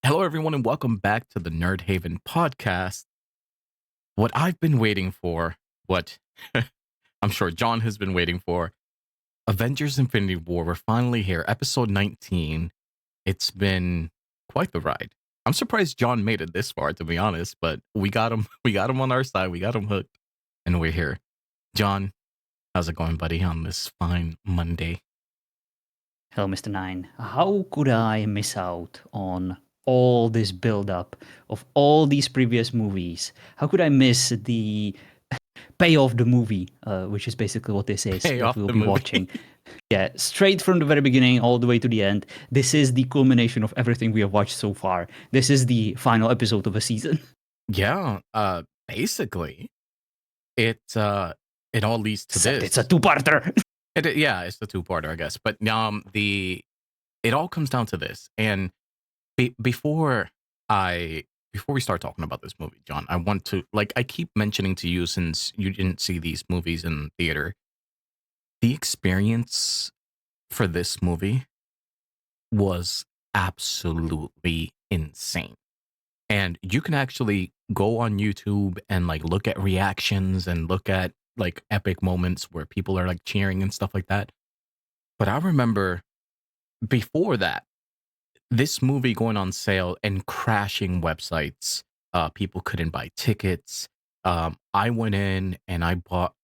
Hello, everyone, and welcome back to the Nerd Haven podcast. What I've been waiting for, what I'm sure John has been waiting for, Avengers Infinity War. We're finally here, episode 19. It's been quite the ride. I'm surprised John made it this far, to be honest, but we got him. We got him on our side. We got him hooked, and we're here. John, how's it going, buddy, on this fine Monday? Hello, Mr. Nine. How could I miss out on all this build-up of all these previous movies? How could I miss the payoff the movie, which is basically what this is Pay that off we'll the be movie. watching? Yeah, straight from the very beginning all the way to the end. This is the culmination of everything we have watched so far. This is the final episode of a season. Yeah, basically, it all leads to Except it's a this. two-parter. Yeah, it's the two-parter, I guess. But it all comes down to this. And before we start talking about this movie, John, I want to I keep mentioning to you, since you didn't see these movies in theater, the experience for this movie was absolutely insane. And you can actually go on YouTube and look at reactions and look at epic moments where people are cheering and stuff like that. But I remember before that, this movie going on sale and crashing websites. People couldn't buy tickets. I went in and I bought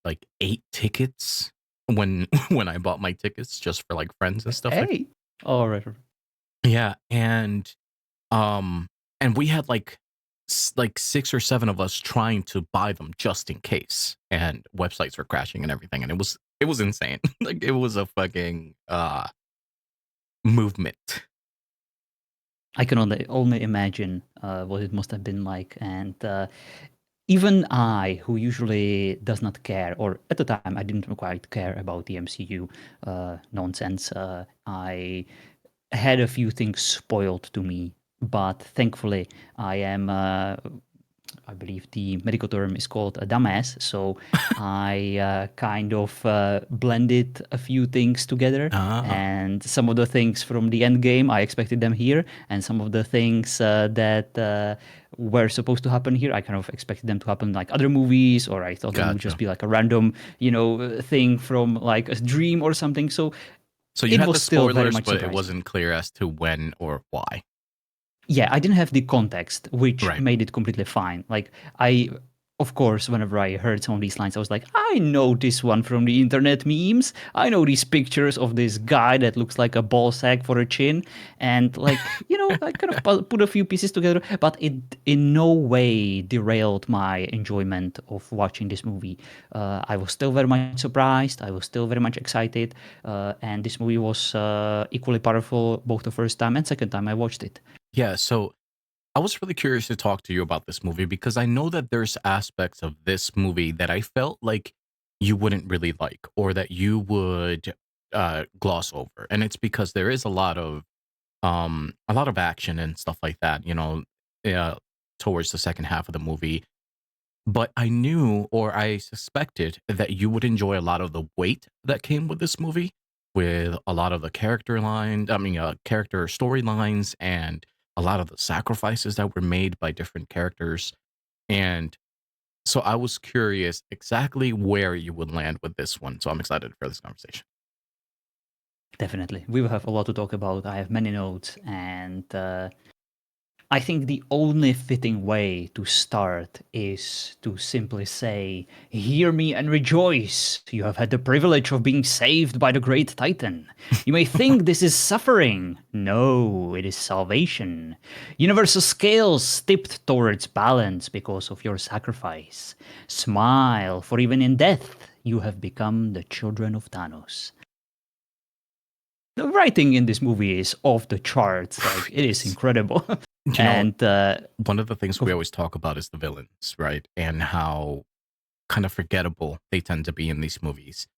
8 tickets when when I bought my tickets, just for friends and stuff like. Hey. All right. Yeah, um and we had like 6 or 7 of us trying to buy them just in case, and websites were crashing and everything, and it was insane. It was a fucking movement. I can only imagine what it must have been like, and even I, who usually does not care, or at the time I didn't quite care about the MCU nonsense, I had a few things spoiled to me, but thankfully I am I believe the medical term is called a dumbass. So I kind of blended a few things together, Ah, and some of the things from the end game I expected them here, and some of the things that were supposed to happen here I kind of expected them to happen like other movies, or I thought them would just gotcha. be like a random, thing from like a dream or something. So So you it had was the still very spoilers, much but it surprising. wasn't clear as to when or why. Yeah, I didn't have the context, which Right. made it completely fine. Like I, of course, whenever I heard some of these lines, I was like, I know this one from the internet memes. I know these pictures of this guy that looks like a ball sack for a chin, and I kind of put a few pieces together, but it in no way derailed my enjoyment of watching this movie. I was still very much surprised. I was still very much excited, and this movie was equally powerful both the first time and second time I watched it. Yeah, so I was really curious to talk to you about this movie because I know that there's aspects of this movie that I felt like you wouldn't really like, or that you would gloss over. And it's because there is a lot of action and stuff like that, uh, towards the second half of the movie. But I knew, or I suspected, that you would enjoy a lot of the weight that came with this movie, with a lot of the character storylines, and a lot of the sacrifices that were made by different characters. And so I was curious exactly where you would land with this one. So I'm excited for this conversation. Definitely. We will have a lot to talk about. I have many notes, and I think the only fitting way to start is to simply say, hear me and rejoice. You have had the privilege of being saved by the great Titan. You may think this is suffering. No, it is salvation. Universal scales tipped towards balance because of your sacrifice. Smile, for even in death, you have become the children of Thanos. The writing in this movie is off the charts. Like, it is Yes. incredible. You know, And one of the things we go- always talk about is the villains, right? And how kind of forgettable they tend to be in these movies.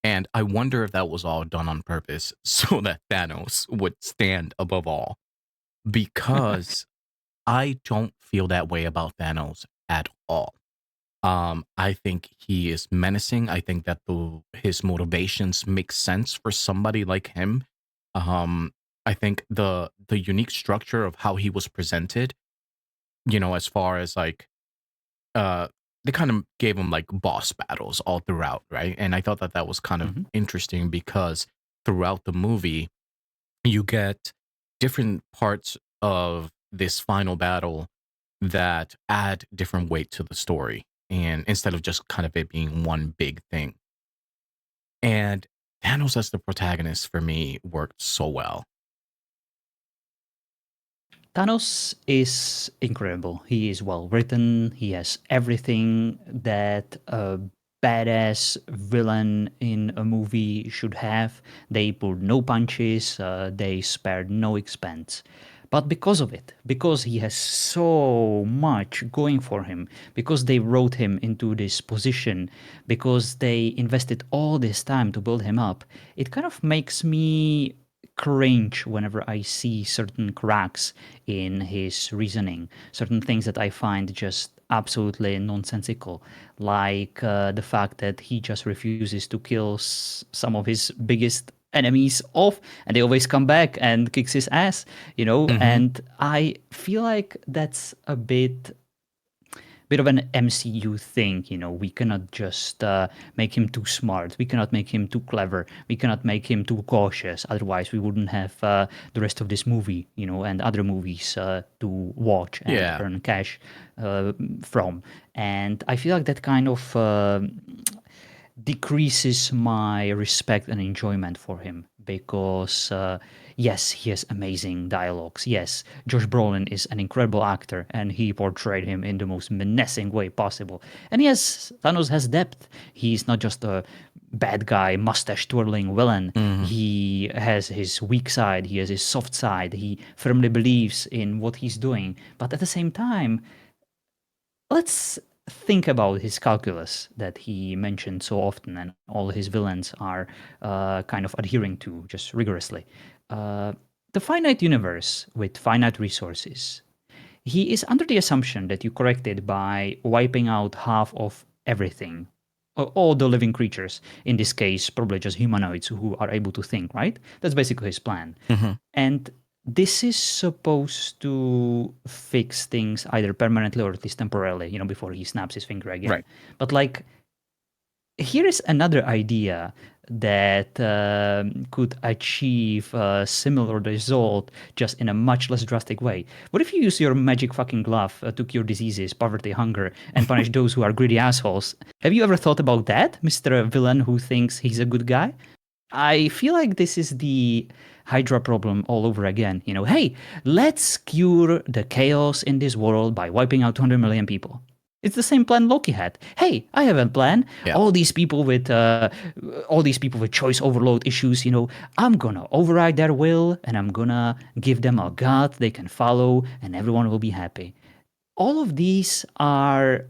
And I wonder if that was all done on purpose so that Thanos would stand above all. Because I don't feel that way about Thanos at all. I think he is menacing. I think that his motivations make sense for somebody like him. Um, I think the unique structure of how he was presented, as far as like uh they kind of gave him like boss battles all throughout, right? And I thought that that was kind of Mhm. interesting because throughout the movie you get different parts of this final battle that add different weight to the story, and instead of just kind of it being one big thing. And Thanos as the protagonist for me worked so well. Thanos is incredible. He is well written. He has everything that a badass villain in a movie should have. They pulled no punches, they spared no expense. But because of it, because he has so much going for him, because they wrote him into this position, because they invested all this time to build him up, it kind of makes me cringe whenever I see certain cracks in his reasoning, certain things that I find just absolutely nonsensical, like the fact that he just refuses to kill some of his biggest enemies off and they always come back and kicks his ass, Hmm. and I feel like that's a bit of an MCU thing. We cannot just make him too smart. We cannot make him too clever. We cannot make him too cautious. Otherwise, we wouldn't have the rest of this movie, and other movies to watch and Yeah. earn cash from. And I feel like that kind of decreases my respect and enjoyment for him because yes, he has amazing dialogues. Yes, Josh Brolin is an incredible actor and he portrayed him in the most menacing way possible. And yes, Thanos has depth. He's not just a bad guy, mustache twirling villain. Hmm. He has his weak side, he has his soft side. He firmly believes in what he's doing. But at the same time, let's think about his calculus that he mentioned so often and all his villains are kind of adhering to just rigorously. Uh, the finite universe with finite resources. He is under the assumption that you correct it by wiping out half of everything. All the living creatures, in this case, probably just humanoids who are able to think, right? That's basically his plan. Hmm. And this is supposed to fix things either permanently or at least temporarily, before he snaps his finger again. Right. But like, here is another idea that could achieve a similar result just in a much less drastic way. What if you use your magic fucking glove to cure diseases, poverty, hunger, and punish those who are greedy assholes? Have you ever thought about that, Mr. Villain who thinks he's a good guy? I feel like this is the Hydra problem all over again. Hey, let's cure the chaos in this world by wiping out 200 million people. It's the same plan Loki had. Hey, I have a plan. Yeah. All these people with choice overload issues. I'm gonna override their will and I'm gonna give them a god they can follow, and everyone will be happy. All of these are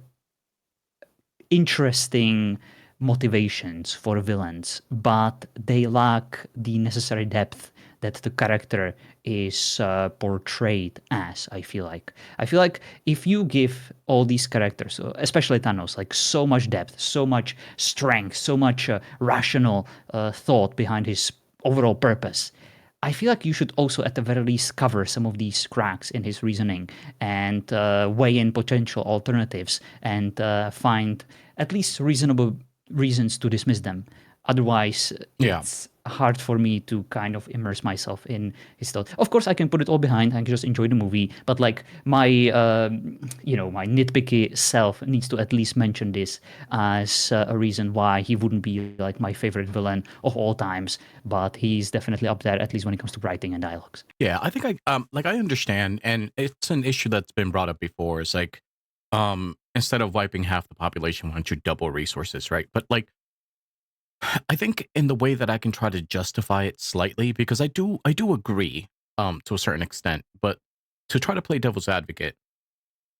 interesting motivations for villains, but they lack the necessary depth that the character is portrayed as. I feel like if you give all these characters, especially Thanos, like so much depth, so much strength, so much rational thought behind his overall purpose, I feel like you should also, at the very least, cover some of these cracks in his reasoning and weigh in potential alternatives and find at least reasonable reasons to dismiss them. Otherwise, Yeah. it's hard for me to kind of immerse myself in his thought. Of course, I can put it all behind. I can just enjoy the movie, but like my nitpicky self needs to at least mention this as a reason why he wouldn't be like my favorite villain of all times. But he's definitely up there, at least when it comes to writing and dialogues. Yeah. I think I understand, and it's an issue that's been brought up before. It's like instead of wiping half the population, why don't you double resources, right? But like I think in the way that I can try to justify it slightly, because I do agree to a certain extent, but to try to play devil's advocate,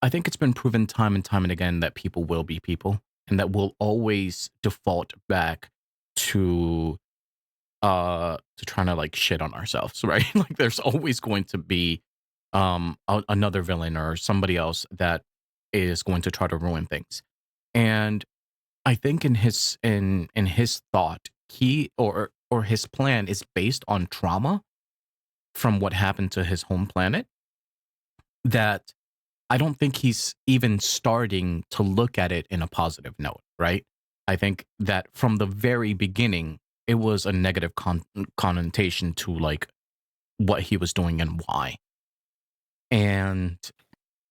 I think it's been proven time and time and again that people will be people, and that we'll always default back to trying to like shit on ourselves, right? Like there's always going to be another villain or somebody else that is going to try to ruin things. And I think in his thought, he or his plan is based on trauma, from what happened to his home planet that I don't think he's even starting to look at it in a positive note, right? I think that from the very beginning, it was a negative connotation to like what he was doing and why. And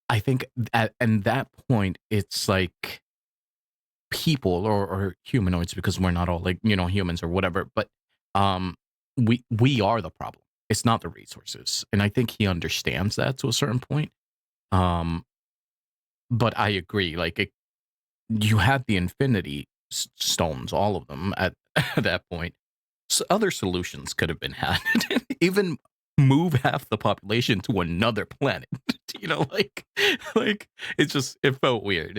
I think at that point, it's like people or humanoids because we're not all like humans or whatever, but um, we are the problem. It's not the resources, and I think he understands that to a certain point. Um, but I agree. Like you had the Infinity Stones, all of them at at that point. So other solutions could have been had. Even move half the population to another planet. Like it felt weird.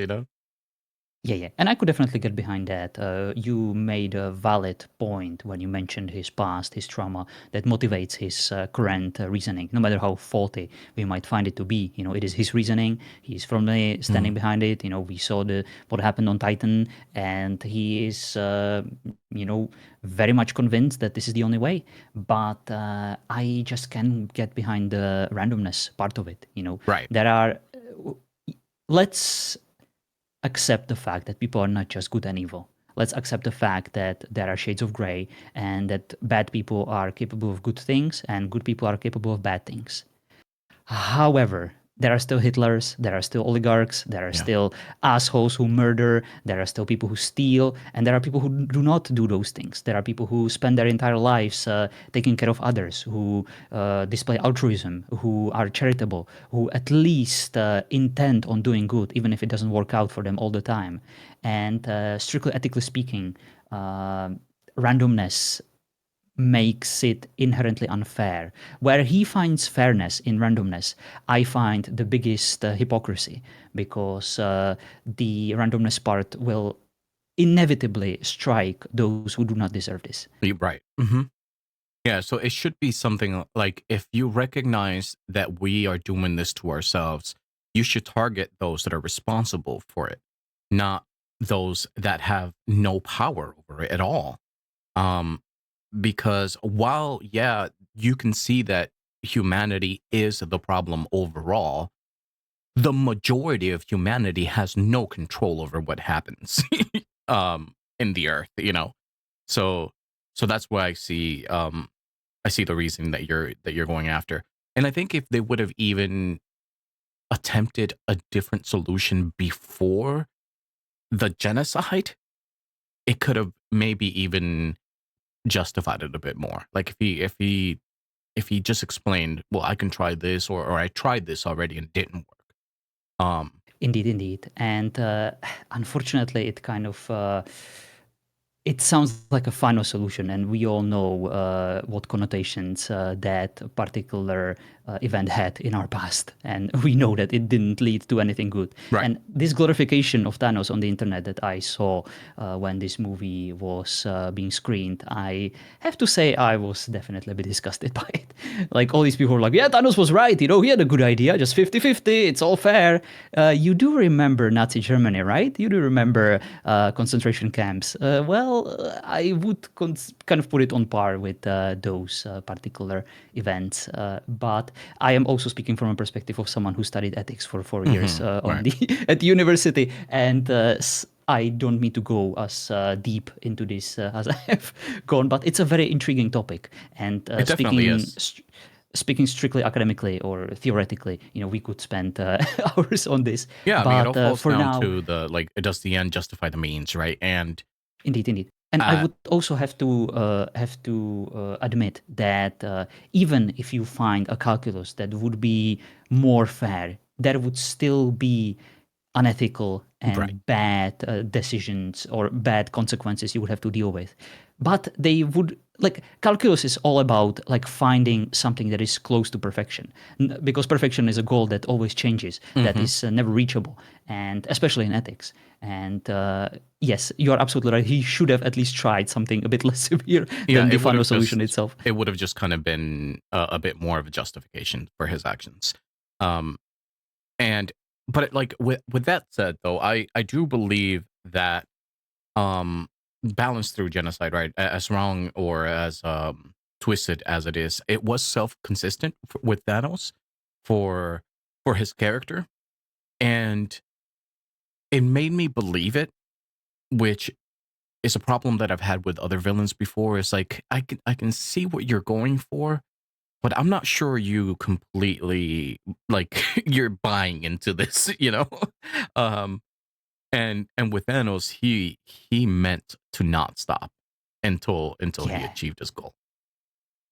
Yeah, yeah, and I could definitely get behind that. You made a valid point when you mentioned his past, his trauma, that motivates his current reasoning, no matter how faulty we might find it to be. It is his reasoning. He's firmly standing Mhm. behind it. We saw the what happened on Titan, and he is, very much convinced that this is the only way. But I just can't get behind the randomness part of it. Right. There are. Let's accept the fact that people are not just good and evil. Let's accept the fact that there are shades of gray and that bad people are capable of good things and good people are capable of bad things. However, there are still Hitlers, there are still oligarchs, there are Yeah. still assholes who murder, there are still people who steal, and there are people who do not do those things. There are people who spend their entire lives taking care of others, who display altruism, who are charitable, who at least intend on doing good, even if it doesn't work out for them all the time. And strictly ethically speaking, randomness makes it inherently unfair. Where he finds fairness in randomness, I find the biggest hypocrisy because the randomness part will inevitably strike those who do not deserve this. You're right. Yeah, so it should be something like if you recognize that we are doing this to ourselves, you should target those that are responsible for it, not those that have no power over it at all. Um, because while, yeah, you can see that humanity is the problem overall, the majority of humanity has no control over what happens in the earth. So so that's why I see the reason that you're going after. And I think if they would have even attempted a different solution before the genocide, it could have maybe even justified it a bit more. Like if he just explained, well, I can try this or I tried this already and didn't work. Indeed, indeed. And unfortunately, it sounds like a final solution, and we all know what connotations that particular event had in our past, and we know that it didn't lead to anything good. Right. And this glorification of Thanos on the internet that I saw when this movie was being screened, I have to say I was definitely a bit disgusted by it. Like all these people were like, "Yeah, Thanos was right. He had a good idea. Just 50-50. It's all fair." You do remember Nazi Germany, right? You do remember concentration camps. I would kind of put it on par with those particular events. But I am also speaking from a perspective of someone who studied ethics for 4 years on Right. the at the university, and I don't mean to go as deep into this as I have gone, but it's a very intriguing topic. And It definitely is. speaking strictly academically or theoretically, we could spend hours on this. Yeah, I mean, it all But falls for down now, to like, does the end justify the means, right? And indeed, indeed. And I uh, would also have to admit that even if you find a calculus that would be more fair, there would still be unethical right. and bad decisions or bad consequences you would have to deal with. But they would like calculus is all about like finding something that is close to perfection, because perfection is a goal that always changes, that hmm is never reachable, and especially in ethics. And yes, you are absolutely right. He should have at least tried something a bit less severe Yeah, than the final solution itself. it would have just kind of been a bit more of a justification for his actions. Um, and like with that said, though, I do believe that balance through genocide, right, as wrong or as twisted as it is, it was self-consistent with Thanos for his character, and it made me believe it, which is a problem that I've had with other villains before. Is like I can see what you're going for, but I'm not sure you completely like you're buying into this, you know? Um and with Thanos, he meant to not stop until he Yeah. achieved his goal.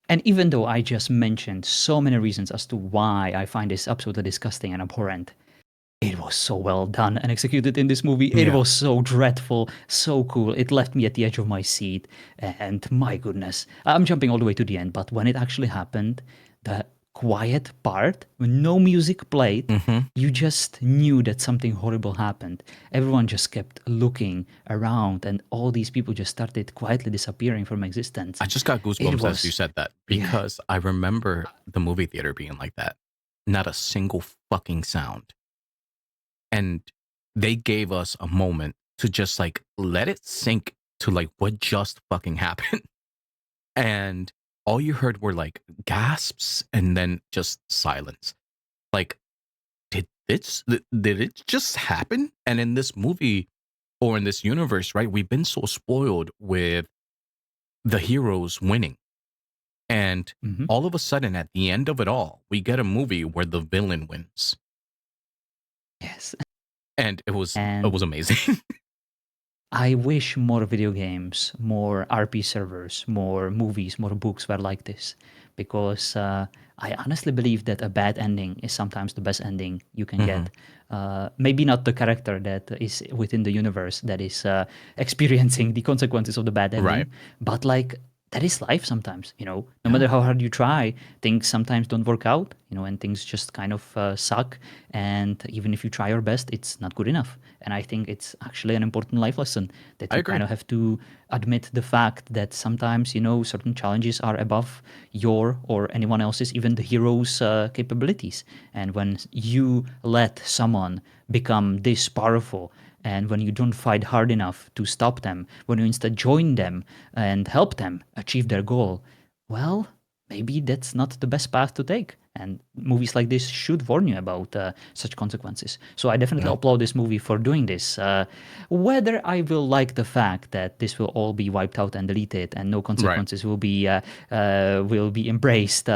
And even though I just mentioned so many reasons as to why I find this absolutely disgusting and abhorrent, it was so well done and executed in this movie. It Yeah. was so dreadful, so cool. It left me at the edge of my seat. And my goodness, I'm jumping all the way to the end, but when it actually happened, the quiet part, when no music played, Mhm. you just knew that something horrible happened. Everyone just kept looking around, and all these people just started quietly disappearing from existence. I just got It goosebumps as you was, said that yeah. because I remember the movie theater being like that. Not a single fucking sound. And they gave us a moment to just like let it sink to like what just fucking happened. And all you heard were like gasps and then just silence. Like, did it just happen? And in this movie or in this universe, right, we've been so spoiled with the heroes winning. And Mhm. all of a sudden, at the end of it all, we get a movie where the villain wins. Yes. And it And was amazing. I wish more video games, more RP servers, more movies, more books were like this, because I honestly believe that a bad ending is sometimes the best ending you can Mhm. get. Maybe not the character that is within the universe that is experiencing the consequences of the bad Right. ending, but like that is life sometimes. No Yeah. matter how hard you try, things sometimes don't work out. And things just kind of suck. And even if you try your best, it's not good enough. And I think it's actually an important life lesson that I you agree. kind of have to admit the fact that sometimes, certain challenges are above your or anyone else's, even the hero's capabilities. And when you let someone become this powerful, and when you don't fight hard enough to stop them, when you instead join them and help them achieve their goal, well, maybe that's not the best path to take. And movies like this should warn you about such consequences. So I definitely Yeah. applaud this movie for doing this. Whether I will like the fact that this will all be wiped out and deleted, and no Right. consequences will be embraced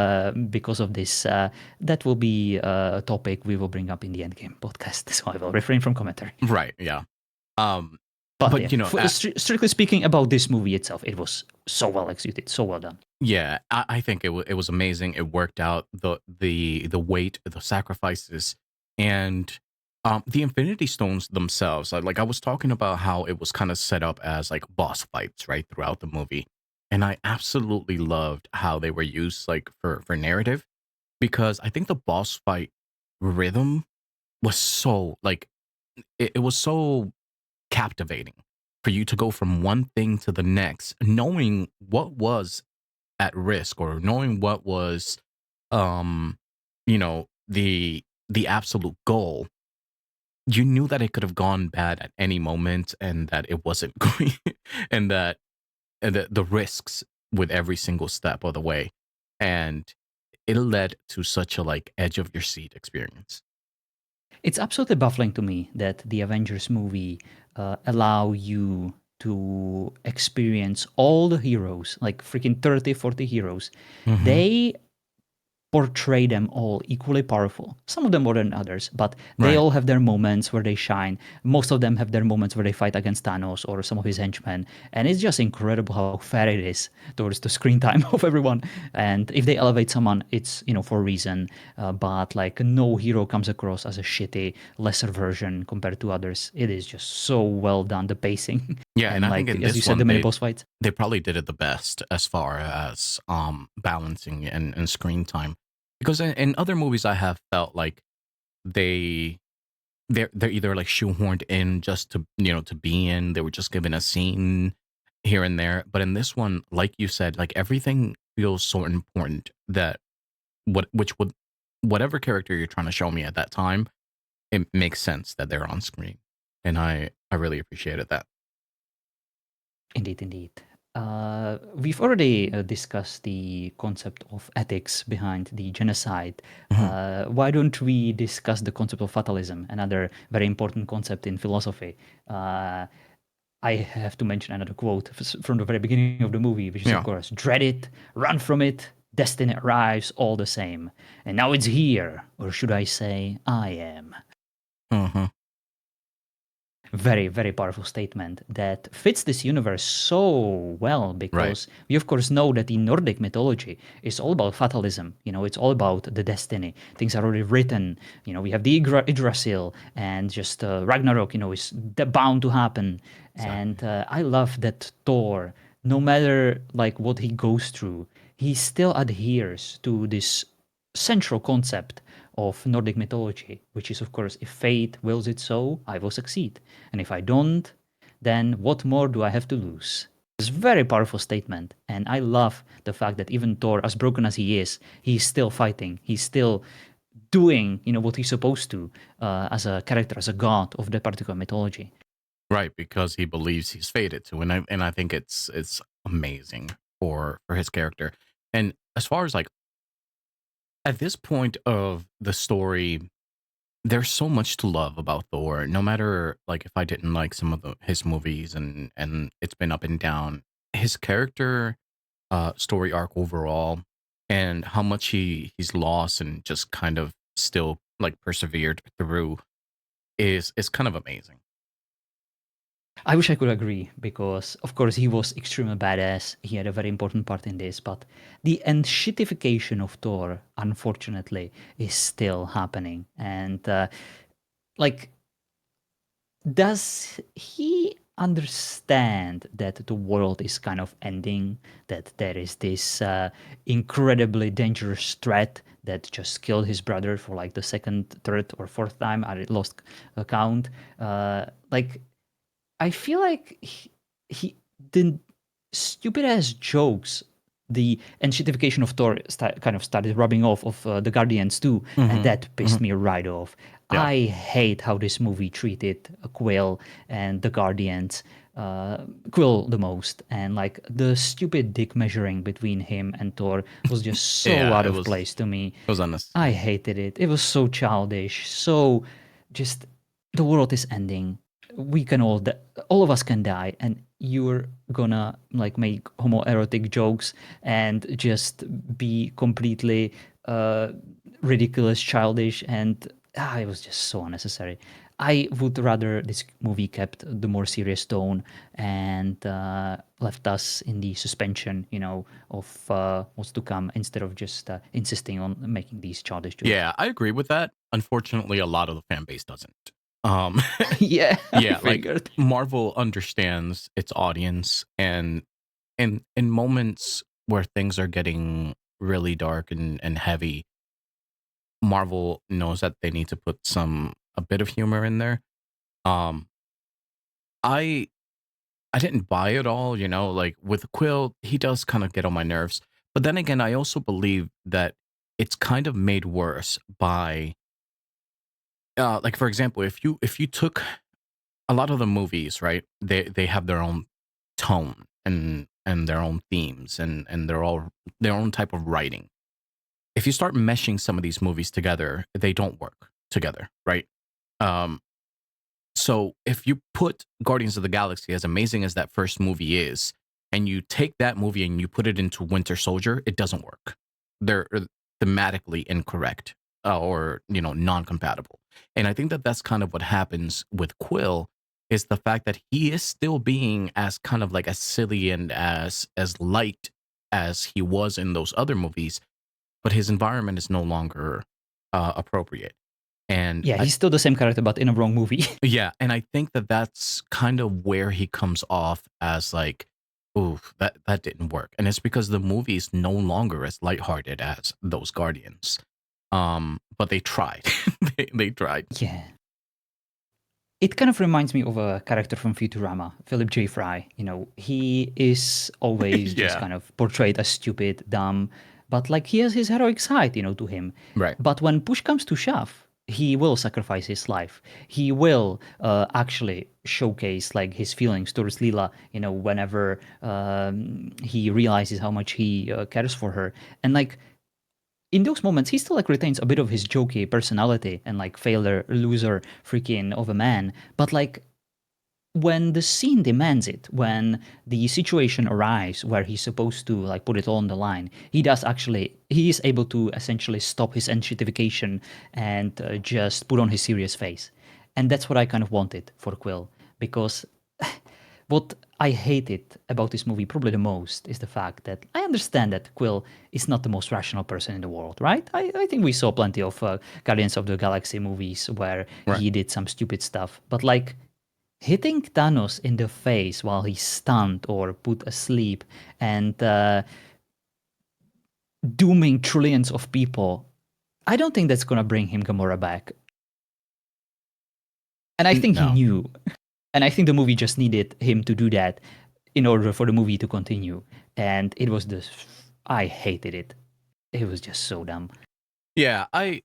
because of this, that will be a topic we will bring up in the Endgame podcast. So I will refrain from commentary. Right. Yeah. Um, But but yeah, strictly speaking about this movie itself, it was so well executed, so well done. yeah, I think it was amazing. It worked out the weight, the sacrifices, and the Infinity Stones themselves. Like I was talking about how it was kind of set up as like boss fights right throughout the movie, and I absolutely loved how they were used like for narrative because I think the boss fight rhythm was so like it was so captivating for you to go from one thing to the next, knowing what was at risk or knowing what was um the absolute goal. You knew that it could have gone bad at any moment and that it wasn't going and that the risks with every single step of the way, and it led to such a like edge of your seat experience. It's absolutely baffling to me that the Avengers movie allow you to experience all the heroes, like freaking 30, 40 heroes. Hmm. They portray them all equally powerful. Some of them more than others, but they Right. all have their moments where they shine. Most of them have their moments where they fight against Thanos or some of his henchmen. And it's just incredible how fair it is towards the screen time of everyone. And if they elevate someone, it's, for a reason. But like no hero comes across as a shitty, lesser version compared to others. It is just so well done, the pacing. Yeah, and And I think like, in as you this said, one the many boss fights. they probably did it the best as far as balancing and screen time. Because in other movies I have felt like they they're either like shoehorned in just to to be in. They were just given a scene here and there. But in this one, like you said, like everything feels so important that which would whatever character you're trying to show me at that time, it makes sense that they're on screen. And I really appreciated that. Indeed, indeed. We've already discussed the concept of ethics behind the genocide. Mhm. Why don't we discuss the concept of fatalism, another very important concept in philosophy? I have to mention another quote from the very beginning of the movie, which is, of Yeah. course, dread it, run from it, destiny arrives all the same. And now it's here, or should I say, I am. Mhm. Very, very powerful statement that fits this universe so well Right. because we, of course, know that in Nordic mythology, it's all about fatalism. You know, it's all about the destiny. Things are already written. You know, we have the Yggdrasil and just Ragnarok, you know, is bound to happen. Exactly. And I love that Thor, no matter like what he goes through, he still adheres to this central concept of Nordic mythology, which is, of course, if fate wills it so, I will succeed. And if I don't, then what more do I have to lose? It's a very powerful statement. And I love the fact that even Thor, as broken as he is, he's still fighting. He's still doing, you know, what he's supposed to as a character, as a god of that particular mythology. Right, because he believes he's fated to, and I think it's amazing for his character. And as far as like at this point of the story, there's so much to love about Thor. No matter like if I didn't like some of his movies and it's been up and down, his character story arc overall and how much he's lost and just kind of still like persevered through is kind of amazing. I wish I could agree because, of course, he was extremely badass. He had a very important part in this, but the enshittification of Thor, unfortunately, is still happening. And, like, does he understand that the world is kind of ending? That there is this incredibly dangerous threat that just killed his brother for like the second, third, or fourth time? I lost count. Like, I feel like he the stupid ass jokes, the enshittification of Thor kind of started rubbing off of the Guardians too, and Hmm. that pissed Hmm. me right off. Yeah. I hate how this movie treated Quill and the Guardians. Quill the most, and like the stupid dick measuring between him and Thor was just so Yeah, out of place to me. it was I unnecessary. hated it. It was so childish. So just the world is ending. We can all of us can die, and you're gonna like make homoerotic jokes and just be completely uh, ridiculous, childish, and it was just so unnecessary. I would rather this movie kept the more serious tone and left us in the suspension, you know, of what's to come instead of just insisting on making these childish jokes. Yeah, I agree with that. Unfortunately, a lot of the fan base doesn't. Um, Yeah, I yeah, like figured. Marvel understands its audience, and in moments where things are getting really dark and heavy, Marvel knows that they need to put a bit of humor in there. Um, I I didn't buy it all, you know, like with Quill, he does kind of get on my nerves. But then again, I also believe that it's kind of made worse by like for example, if you took a lot of the movies, right? They have their own tone and their own themes and they're all their own type of writing. If you start meshing some of these movies together, they don't work together, right? Um, so if you put Guardians of the Galaxy, as amazing as that first movie is, and you take that movie and you put it into Winter Soldier, it doesn't work. They're thematically incorrect or non-compatible. And I think that that's kind of what happens with Quill is the fact that he is still being as kind of like as silly and as light as he was in those other movies, but his environment is no longer appropriate. And Yeah, I he's still the same character, but in a wrong movie. yeah, and I think that that's kind of where he comes off as like, "Ooh, that didn't work," and it's because the movie is no longer as lighthearted as those Guardians. But they tried. They tried. Yeah. It kind of reminds me of a character from Futurama, Philip J. Fry. You know, he is always just Yeah. kind of portrayed as stupid, dumb, but like he has his heroic side, you know, to him. Right. But when push comes to shove, he will sacrifice his life. He will actually showcase like his feelings towards Lila, whenever he realizes how much he cares for her. And like in those moments, he still like retains a bit of his jokey personality and like failure, loser, freaking of a man. But like when the scene demands it, when the situation arrives where he's supposed to like put it all on the line, he is able to essentially stop his enshittification and just put on his serious face. And that's what I kind of wanted for Quill, because what I hated about this movie probably the most is the fact that I understand that Quill is not the most rational person in the world, right? I think we saw plenty of Guardians of the Galaxy movies where Right. he did some stupid stuff, but like hitting Thanos in the face while he's stunned or put asleep and dooming trillions of people, I don't think that's gonna bring him Gamora back. And I think he No. knew. And I think the movie just needed him to do that in order for the movie to continue. And it was I hated it. It was just so dumb. Yeah, I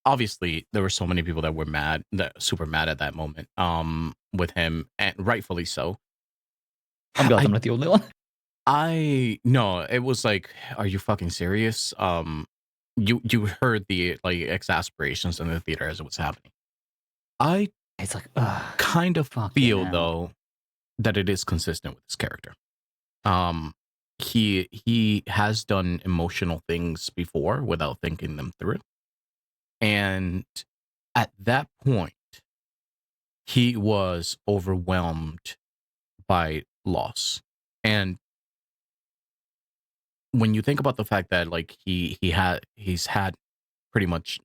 obviously there were so many people that were mad, that super mad at that moment, with him, and rightfully so. I'm glad I I'm not the only one. I no, it was like, are you fucking serious? You heard the like exasperations in the theater as it was happening. I It's like, ugh, kind of fucking feel hell. though that it is consistent with his character. Um, he has done emotional things before without thinking them through, and at that point, he was overwhelmed by loss. And when you think about the fact that like he's had pretty much,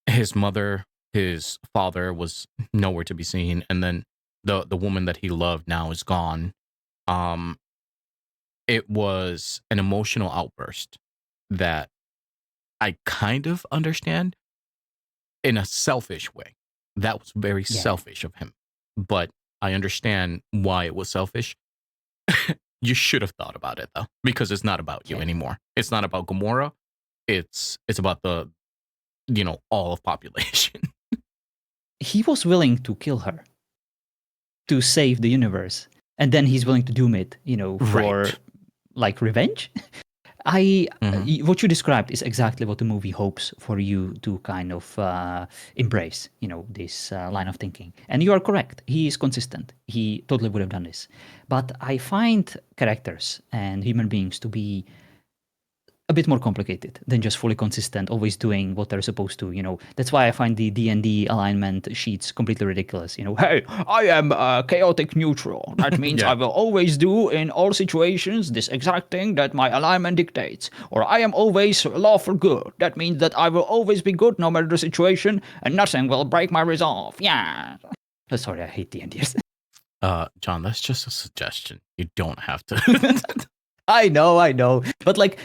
his mother, his father was nowhere to be seen, and then the woman that he loved now is gone. Um, it was an emotional outburst that I kind of understand in a selfish way. That was very Yeah, selfish of him, but I understand why it was selfish. You should have thought about it though, because it's not about you yeah. anymore. It's not about Gamora. It's about the all of population. He was willing to kill her to save the universe. And then he's willing to doom it, for Right. like revenge. I Hmm. what you described is exactly what the movie hopes for you to kind of embrace, this line of thinking. And you are correct. He is consistent. He totally would have done this. But I find characters and human beings to be a bit more complicated than just fully consistent, always doing what they're supposed to. That's why I find the D&D alignment sheets completely ridiculous. Hey, I am chaotic neutral. That means Yeah. I will always do in all situations this exact thing that my alignment dictates. Or I am always lawful good. That means that I will always be good no matter the situation, and nothing will break my resolve. Yeah. Sorry, I hate D&D. John, that's just a suggestion. You don't have to. I know. But like,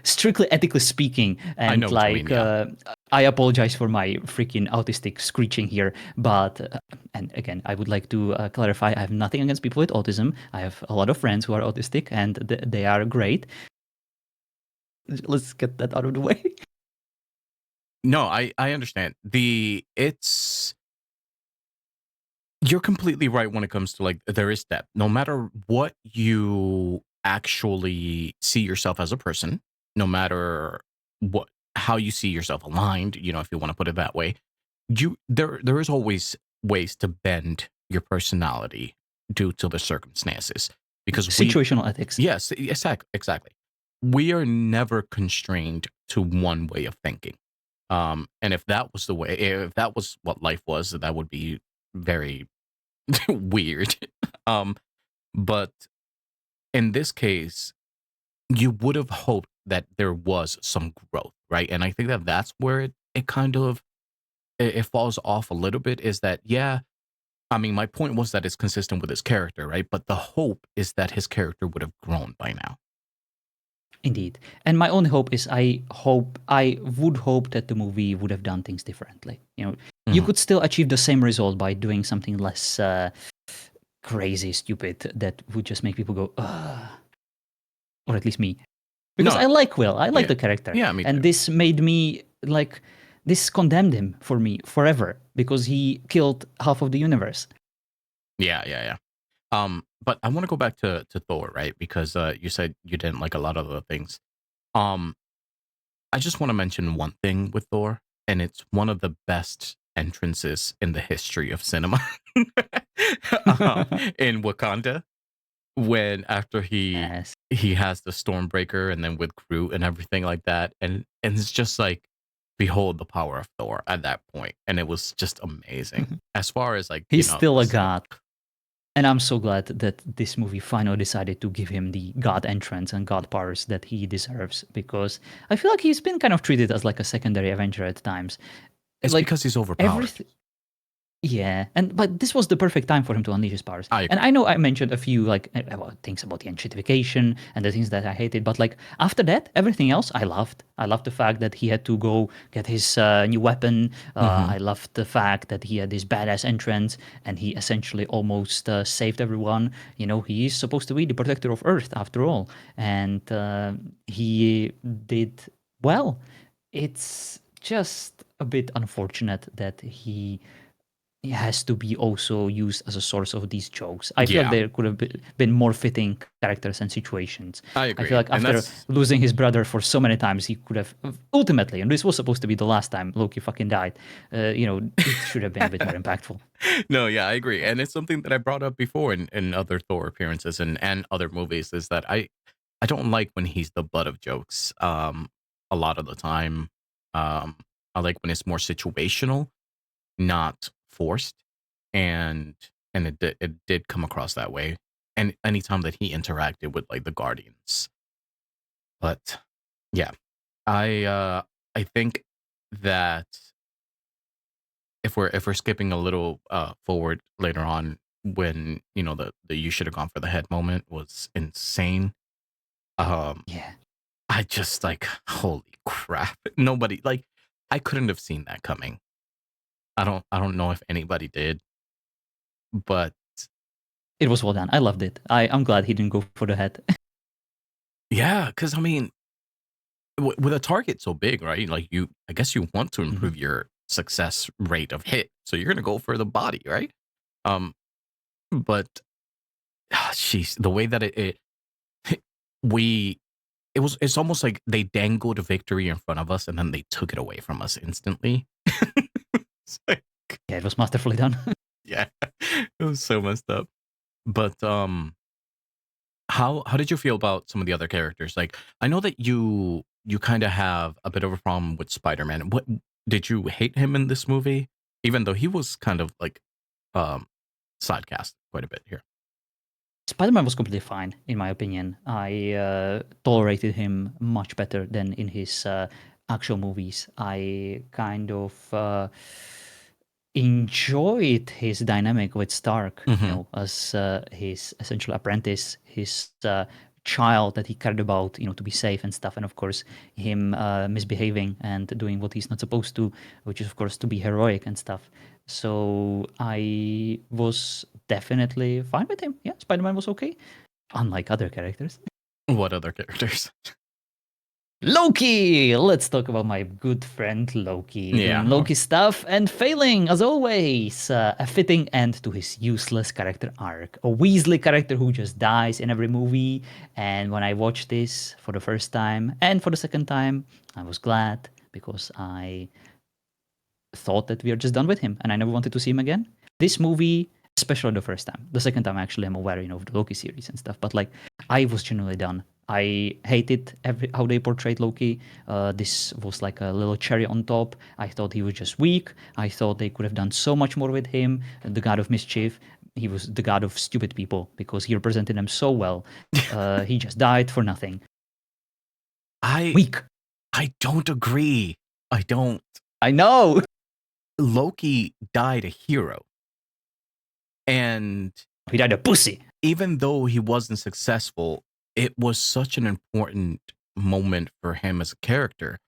strictly ethically speaking, I and know what you mean. like, Yeah. I apologize for my freaking autistic screeching here, but, and again, I would like to clarify, I have nothing against people with autism. I have a lot of friends who are autistic, and they are great. Let's get that out of the way. No, I understand. You're completely right when it comes to like there is depth. No matter what you actually see yourself as a person, no matter what how you see yourself aligned, if you want to put it that way, there is always ways to bend your personality due to the circumstances. Because Situational ethics. yes, exactly. We are never constrained to one way of thinking. And if that was what life was, that would be very weird. Um, but in this case, you would have hoped that there was some growth, right? And I think that that's where it kind of it falls off a little bit. Is that yeah? I mean, my point was that it's consistent with his character, right? But the hope is that his character would have grown by now. Indeed. And my only hope is I would hope that the movie would have done things differently. You Mhm. could still achieve the same result by doing something less crazy, stupid, that would just make people go, ugh. Or at least me. Because No, I like Will. I like yeah, the character. yeah, me And too. this made me like this condemned him for me forever because he killed half of the universe. Yeah, yeah, yeah. But I want to go back to Thor, right? Because you said you didn't like a lot of the things. Um, I just want to mention one thing with Thor, and it's one of the best entrances in the history of cinema. In Wakanda, when after Yes. he has the Stormbreaker, and then with Groot and everything like that, and it's just like, behold the power of Thor at that point, and it was just amazing. As far as like He's still the a set. god. And I'm so glad that this movie finally decided to give him the god entrance and god powers that he deserves, because I feel like he's been kind of treated as like a secondary Avenger at times. It's Like because he's overpowered. everything. Yeah, and but this was the perfect time for him to unleash his powers. I And agree. I know I mentioned a few like things about the gentrification and the things that I hated, but like after that, everything else I loved. I loved the fact that he had to go get his new weapon. Hmm. I loved the fact that he had this badass entrance and he essentially almost saved everyone. You know, he is supposed to be the protector of Earth after all, and he did well. It's just a bit unfortunate that he has to be also used as a source of these jokes. I feel like Yeah, there could have been more fitting characters and situations. I I feel agree, like and after that's losing his brother for so many times, he could have ultimately, and this was supposed to be the last time Loki fucking died. It should have been a bit more impactful. no, yeah, I agree, and it's something that I brought up before in other Thor appearances and other movies is that I don't like when he's the butt of jokes. A lot of the time, um, I like when it's more situational, not forced, and it did come across that way. And anytime that he interacted with like the Guardians, but yeah, I think that if we're skipping a little forward later on, when the you should have gone for the head moment was insane. um Yeah, I just like, holy crap, nobody, like, I couldn't have seen that coming. I don't know if anybody did, but it was well done. I loved it. I'm glad he didn't go for the head. yeah, because I mean, with a target so big, right, like, I guess you want to Mhm. improve your success rate of hit, so you're gonna go for the body, right? um but jeez, the way that we it's almost like they dangled a victory in front of us and then they took it away from us instantly. It's like, Yeah, it was masterfully done. yeah, it was so messed up. But how did you feel about some of the other characters? Like, I know that you kind of have a bit of a problem with Spider-Man. What did you hate him in this movie? Even though he was kind of like um sidecast quite a bit here. Spider-Man was completely fine, in my opinion. I tolerated him much better than in his actual movies. I kind of enjoyed his dynamic with Stark, Hmm. as his essential apprentice, his child that he cared about, to be safe and stuff, and of course him misbehaving and doing what he's not supposed to, which is of course to be heroic and stuff. So I was definitely fine with him. Yeah, Spider-Man was okay, unlike other characters. What other characters? Loki! Let's talk about my good friend Loki. Doing Yeah. Loki stuff and failing, as always. A fitting end to his useless character arc. A Weasley character who just dies in every movie. And when I watched this for the first time and for the second time, I was glad because I thought that we are just done with him and I never wanted to see him again. This movie, especially the first time, the second time actually I'm aware, of the Loki series and stuff, but like I was genuinely done. I hated how they portrayed Loki. This was like a little cherry on top. I thought he was just weak. I thought they could have done so much more with him. The god of mischief. He was the god of stupid people because he represented them so well. He just died for nothing. I Weak. I don't agree. I don't. I know. Loki died a hero. And He died a pussy. even though he wasn't successful, it was such an important moment for him as a character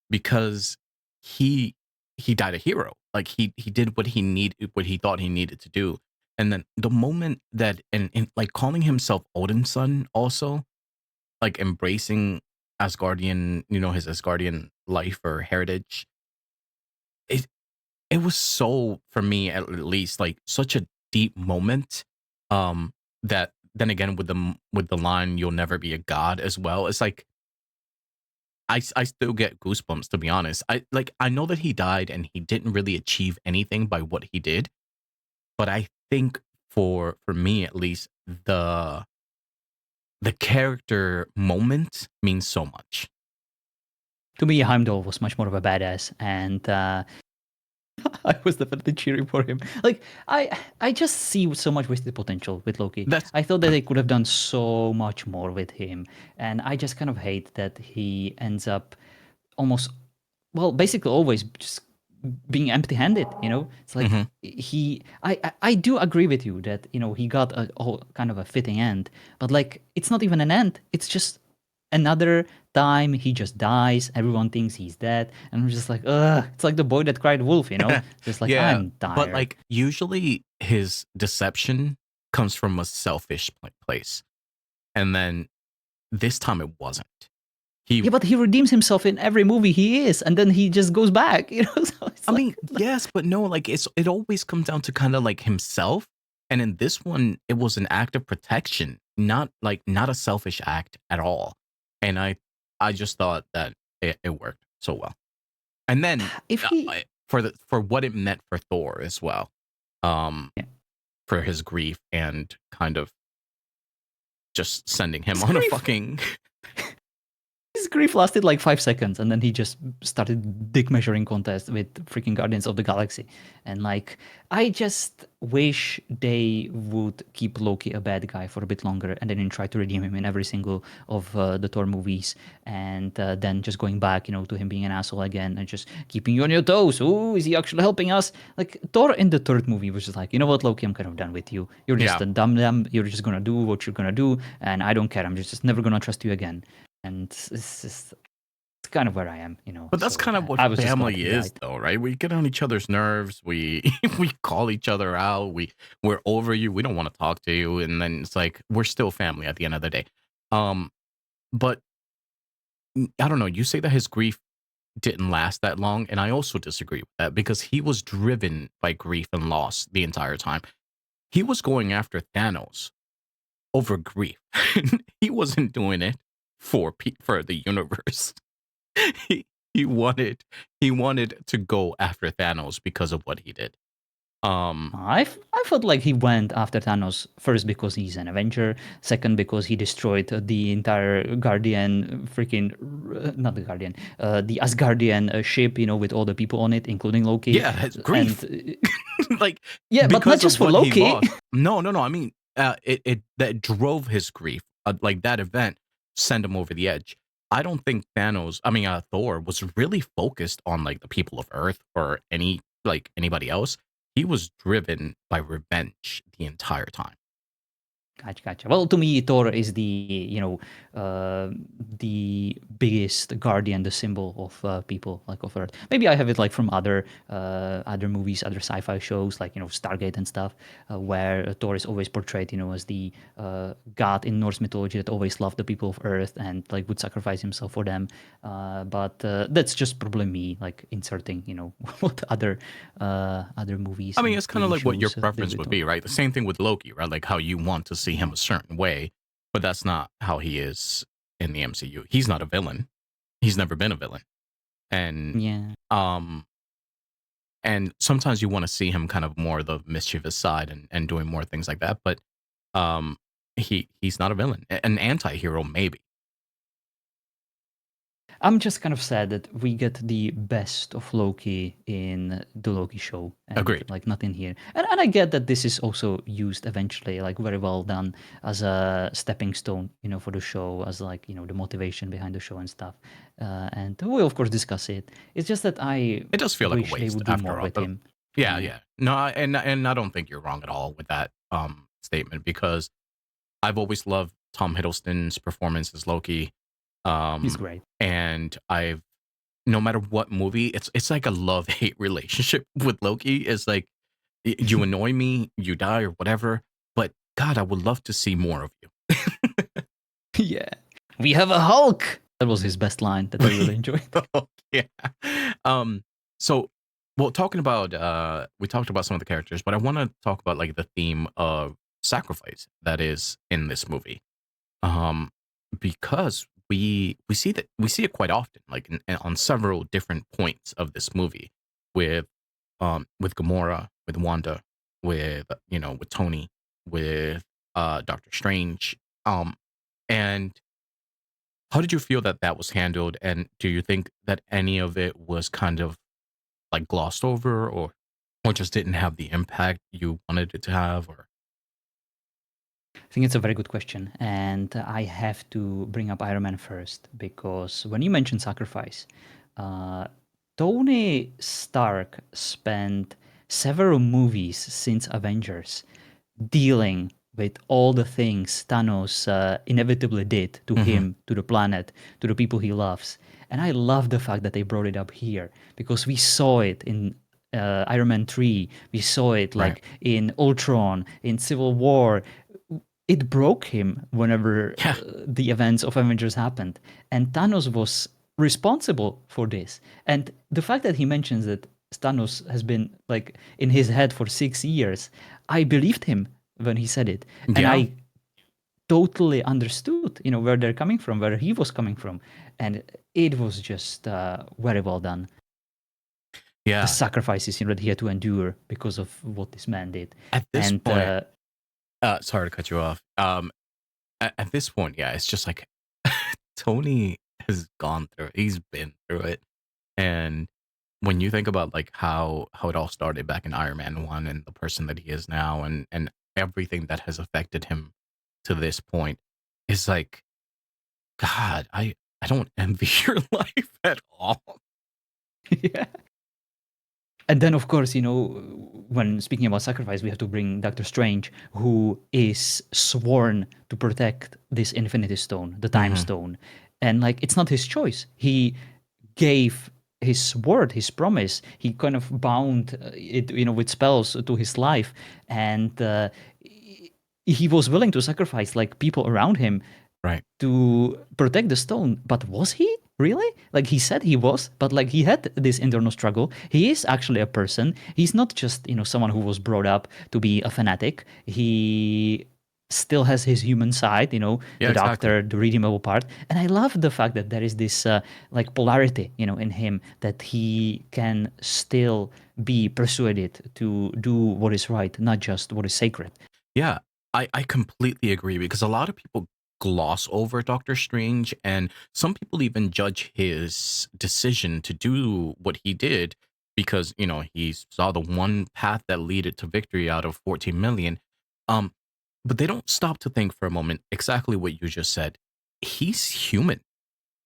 because he he died a hero. Like, he did what he thought he needed to do. And then the moment that, and like calling himself Odin's son also, like embracing Asgardian, his Asgardian life or heritage. it was so, for me at least, like such a deep moment. That then again with with the line "You'll never be a god" as well. It's like I still get goosebumps, to be honest. I know that he died and he didn't really achieve anything by what he did, but I think for me at least, the character moment means so much. To me, Heimdall was much more of a badass, and I was definitely cheering for him. Like I just see so much wasted potential with Loki. That's I thought that they could have done so much more with him, and I just kind of hate that he ends up almost, well, basically always just being empty-handed. It's like Mhm. I do agree with you that he got a whole kind of a fitting end, but like it's not even an end. It's just another time he just dies. Everyone thinks he's dead, and I'm just like, ugh. It's like the boy that cried wolf. Just like Yeah, I'm but, tired. like, usually his deception comes from a selfish place, and then this time it wasn't. He Yeah, but he redeems himself in every movie he is, and then he just goes back. So it's I mean, like, yes, but no, like, it always comes down to kinda, like, himself, and in this one, it was an act of protection, not a selfish act at all, and I just thought that it worked so well. And then, if he, for what it meant for Thor as well, um, yeah. for his grief and kind of just sending him His on a grief fucking His grief lasted like 5 seconds, and then he just started dick measuring contest with freaking Guardians of the Galaxy. And like, I just wish they would keep Loki a bad guy for a bit longer, and then try to redeem him in every single of the Thor movies, and then just going back, to him being an asshole again, and just keeping you on your toes. Oh, is he actually helping us? Like Thor in the third movie was just like, you know what, Loki, I'm kind of done with you. You're just yeah. a dumb. You're just gonna do what you're gonna do, and I don't care. I'm just never gonna trust you again. And it's kind of where I am. But that's So kind of what I was just glad family he is, died. though, right? We get on each other's nerves. We we call each other out. We're over you. We don't want to talk to you, and then it's like we're still family at the end of the day. Um, but I don't know. You say that his grief didn't last that long, and I also disagree with that because he was driven by grief and loss the entire time. He was going after Thanos over grief. He wasn't doing it for the universe. he he wanted he wanted to go after Thanos because of what he did. Um, I felt like he went after Thanos first because he's an Avenger, second because he destroyed the entire Guardian freaking not the Guardian, the Asgardian ship, with all the people on it, including Loki, yeah, his and grief, like yeah, but not because just of for what he Loki. lost. No, no, no. I mean, it that drove his grief. Like that event sent him over the edge. I don't think Thanos. I mean, Thor was really focused on like the people of Earth or anybody else. He was driven by revenge the entire time. Gotcha. Well, to me, Thor is uh, the biggest guardian, the symbol of people like of Earth. Maybe I have it like from other movies, other sci-fi shows, like Stargate and stuff, where Thor is always portrayed, as the god in Norse mythology that always loved the people of Earth and like would sacrifice himself for them. But that's just probably me, like inserting, what other I movies mean, and it's kind of TV like what your shows did preference with would Thor. be, right? The same thing with Loki, right? Like how you want to see him Yeah. a certain way, but that's not how he is in the MCU. He's not a villain. He's never been a villain. And Yeah. um and sometimes you want to see him kind of more the mischievous side and doing more things like that, but um he's not a villain. An anti-hero maybe. I'm just kind of sad that we get the best of Loki in the Loki show and Agreed. like not in here. And I get that this is also used eventually, like very well done as a stepping stone, for the show, as like, the motivation behind the show and stuff. And we'll of course discuss it. It's just that I It does feel like a wish they waste would do after more all. with him. Yeah, Yeah, yeah. No, and I don't think you're wrong at all with that statement because I've always loved Tom Hiddleston's performance as Loki. he's great. And I've no matter what movie, it's like a love-hate relationship with Loki. It's like you annoy me, you die or whatever, but God, I would love to see more of you. Yeah. We have a Hulk. That was his best line that I really enjoyed. Yeah. Um, so Well, talking about we talked about some of the characters, but I want to talk about like the theme of sacrifice that is in this movie. Um, because we see it quite often, like on several different points of this movie, with Gamora, with Wanda, with with Tony, with Doctor Strange. Um, and how did you feel that that was handled? And do you think that any of it was kind of like glossed over, or just didn't have the impact you wanted it to have? Or I think it's a very good question, and I have to bring up Iron Man first because when you mentioned sacrifice, uh, Tony Stark spent several movies since Avengers dealing with all the things Thanos inevitably did to Mhm. him, to the planet, to the people he loves. And I love the fact that they brought it up here because we saw it in Iron Man 3, we saw it Right. like in Ultron, in Civil War. It broke him whenever Yeah. the events of Avengers happened. And Thanos was responsible for this. And the fact that he mentions that Thanos has been like in his head for 6 years, I believed him when he said it. And Yeah. I totally understood, where they're coming from, where he was coming from. And it was just very well done. The Yeah. sacrifices that he had to endure because of what this man did. At this And point, sorry to cut you off. At this point, yeah, it's just like Tony has gone through it. He's been through it. And when you think about like how it all started back in Iron Man 1 and the person that he is now, and everything that has affected him to this point, is like, God, I don't envy your life at all. yeah. And then, of course, when speaking about sacrifice, we have to bring Doctor Strange, who is sworn to protect this Infinity Stone, the Time Mhm. Stone. And, like, it's not his choice. He gave his word, his promise. He kind of bound it, with spells to his life. And he was willing to sacrifice, like, people around him Right. to protect the stone. But was he really? Like he said he was, but like he had this internal struggle. He is actually a person. He's not just, someone who was brought up to be a fanatic. He still has his human side, Yeah, the exactly. doctor, the redeemable part. And I love the fact that there is this like polarity, in him that he can still be persuaded to do what is right, not just what is sacred. Yeah, I completely agree because a lot of people gloss over Doctor Strange, and some people even judge his decision to do what he did because, he saw the one path that leaded to victory out of 14 million. Um, but they don't stop to think for a moment exactly what you just said. He's human.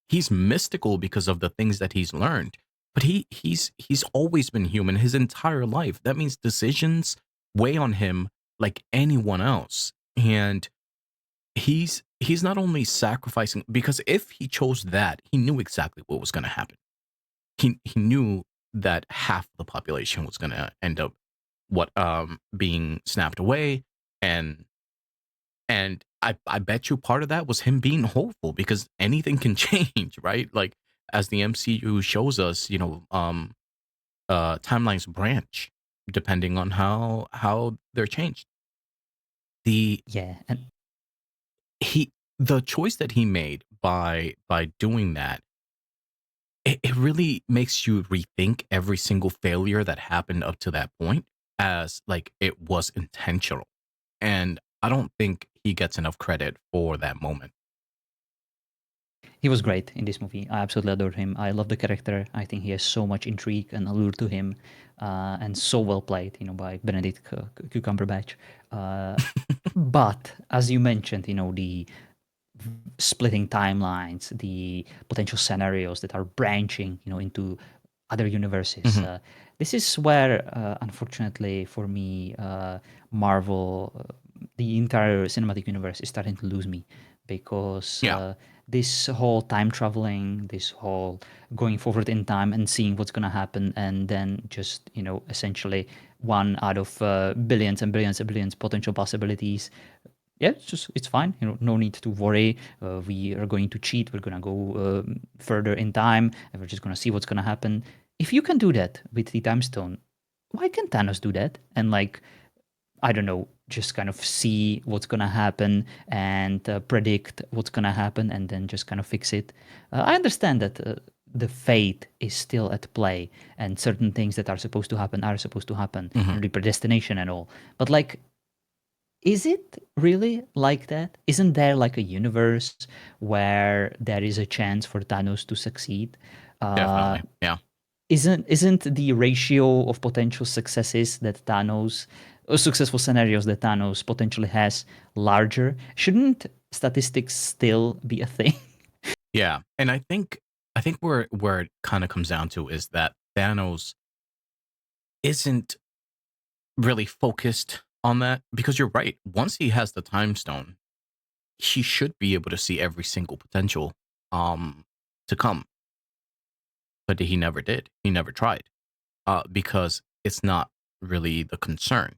He's mystical because of the things that he's learned, but he's always been human his entire life. That means decisions weigh on him like anyone else. And he's not only sacrificing, because if he chose that, he knew exactly what was going to happen. He knew that half the population was going to end up being snapped away. And and I bet you part of that was him being hopeful because anything can change, right? Like as the MCU shows us, timelines branch depending on how they're changed. The Yeah. And he the choice that he made by doing that, it really makes you rethink every single failure that happened up to that point as like it was intentional. And I don't think he gets enough credit for that moment. he was great in this movie. I absolutely adored him. I love the character. I think he has so much intrigue and allure to him, and so well played, by Benedict Cumberbatch. Uh, but as you mentioned, the splitting timelines, the potential scenarios that are branching, into other universes. Mhm. This is where, unfortunately for me, Marvel, the entire cinematic universe is starting to lose me because Yeah. this whole time traveling, this whole going forward in time and seeing what's going to happen, and then just, essentially one out of billions and billions and billions potential possibilities. Yeah, it's fine. No need to worry. We are going to cheat. We're gonna go further in time, and we're just gonna see what's gonna happen. if you can do that with the time stone, why can't Thanos do that? And like, I don't know, just kind of see what's gonna happen and predict what's gonna happen and then just kind of fix it. I understand that the fate is still at play and certain things that are supposed to happen are supposed to happen Mhm. and the predestination and all. But like, is it really like that? Isn't there like a universe where there is a chance for Thanos to succeed? Uh, Definitely. Yeah. isn't the ratio of potential successes that Thanos, or successful scenarios that Thanos potentially has larger? Shouldn't statistics still be a thing? Yeah. And I think where it kind of comes down to is that Thanos isn't really focused on that because you're right. Once he has the time stone, he should be able to see every single potential um to come, but he never did. He never tried. Because it's not really the concern.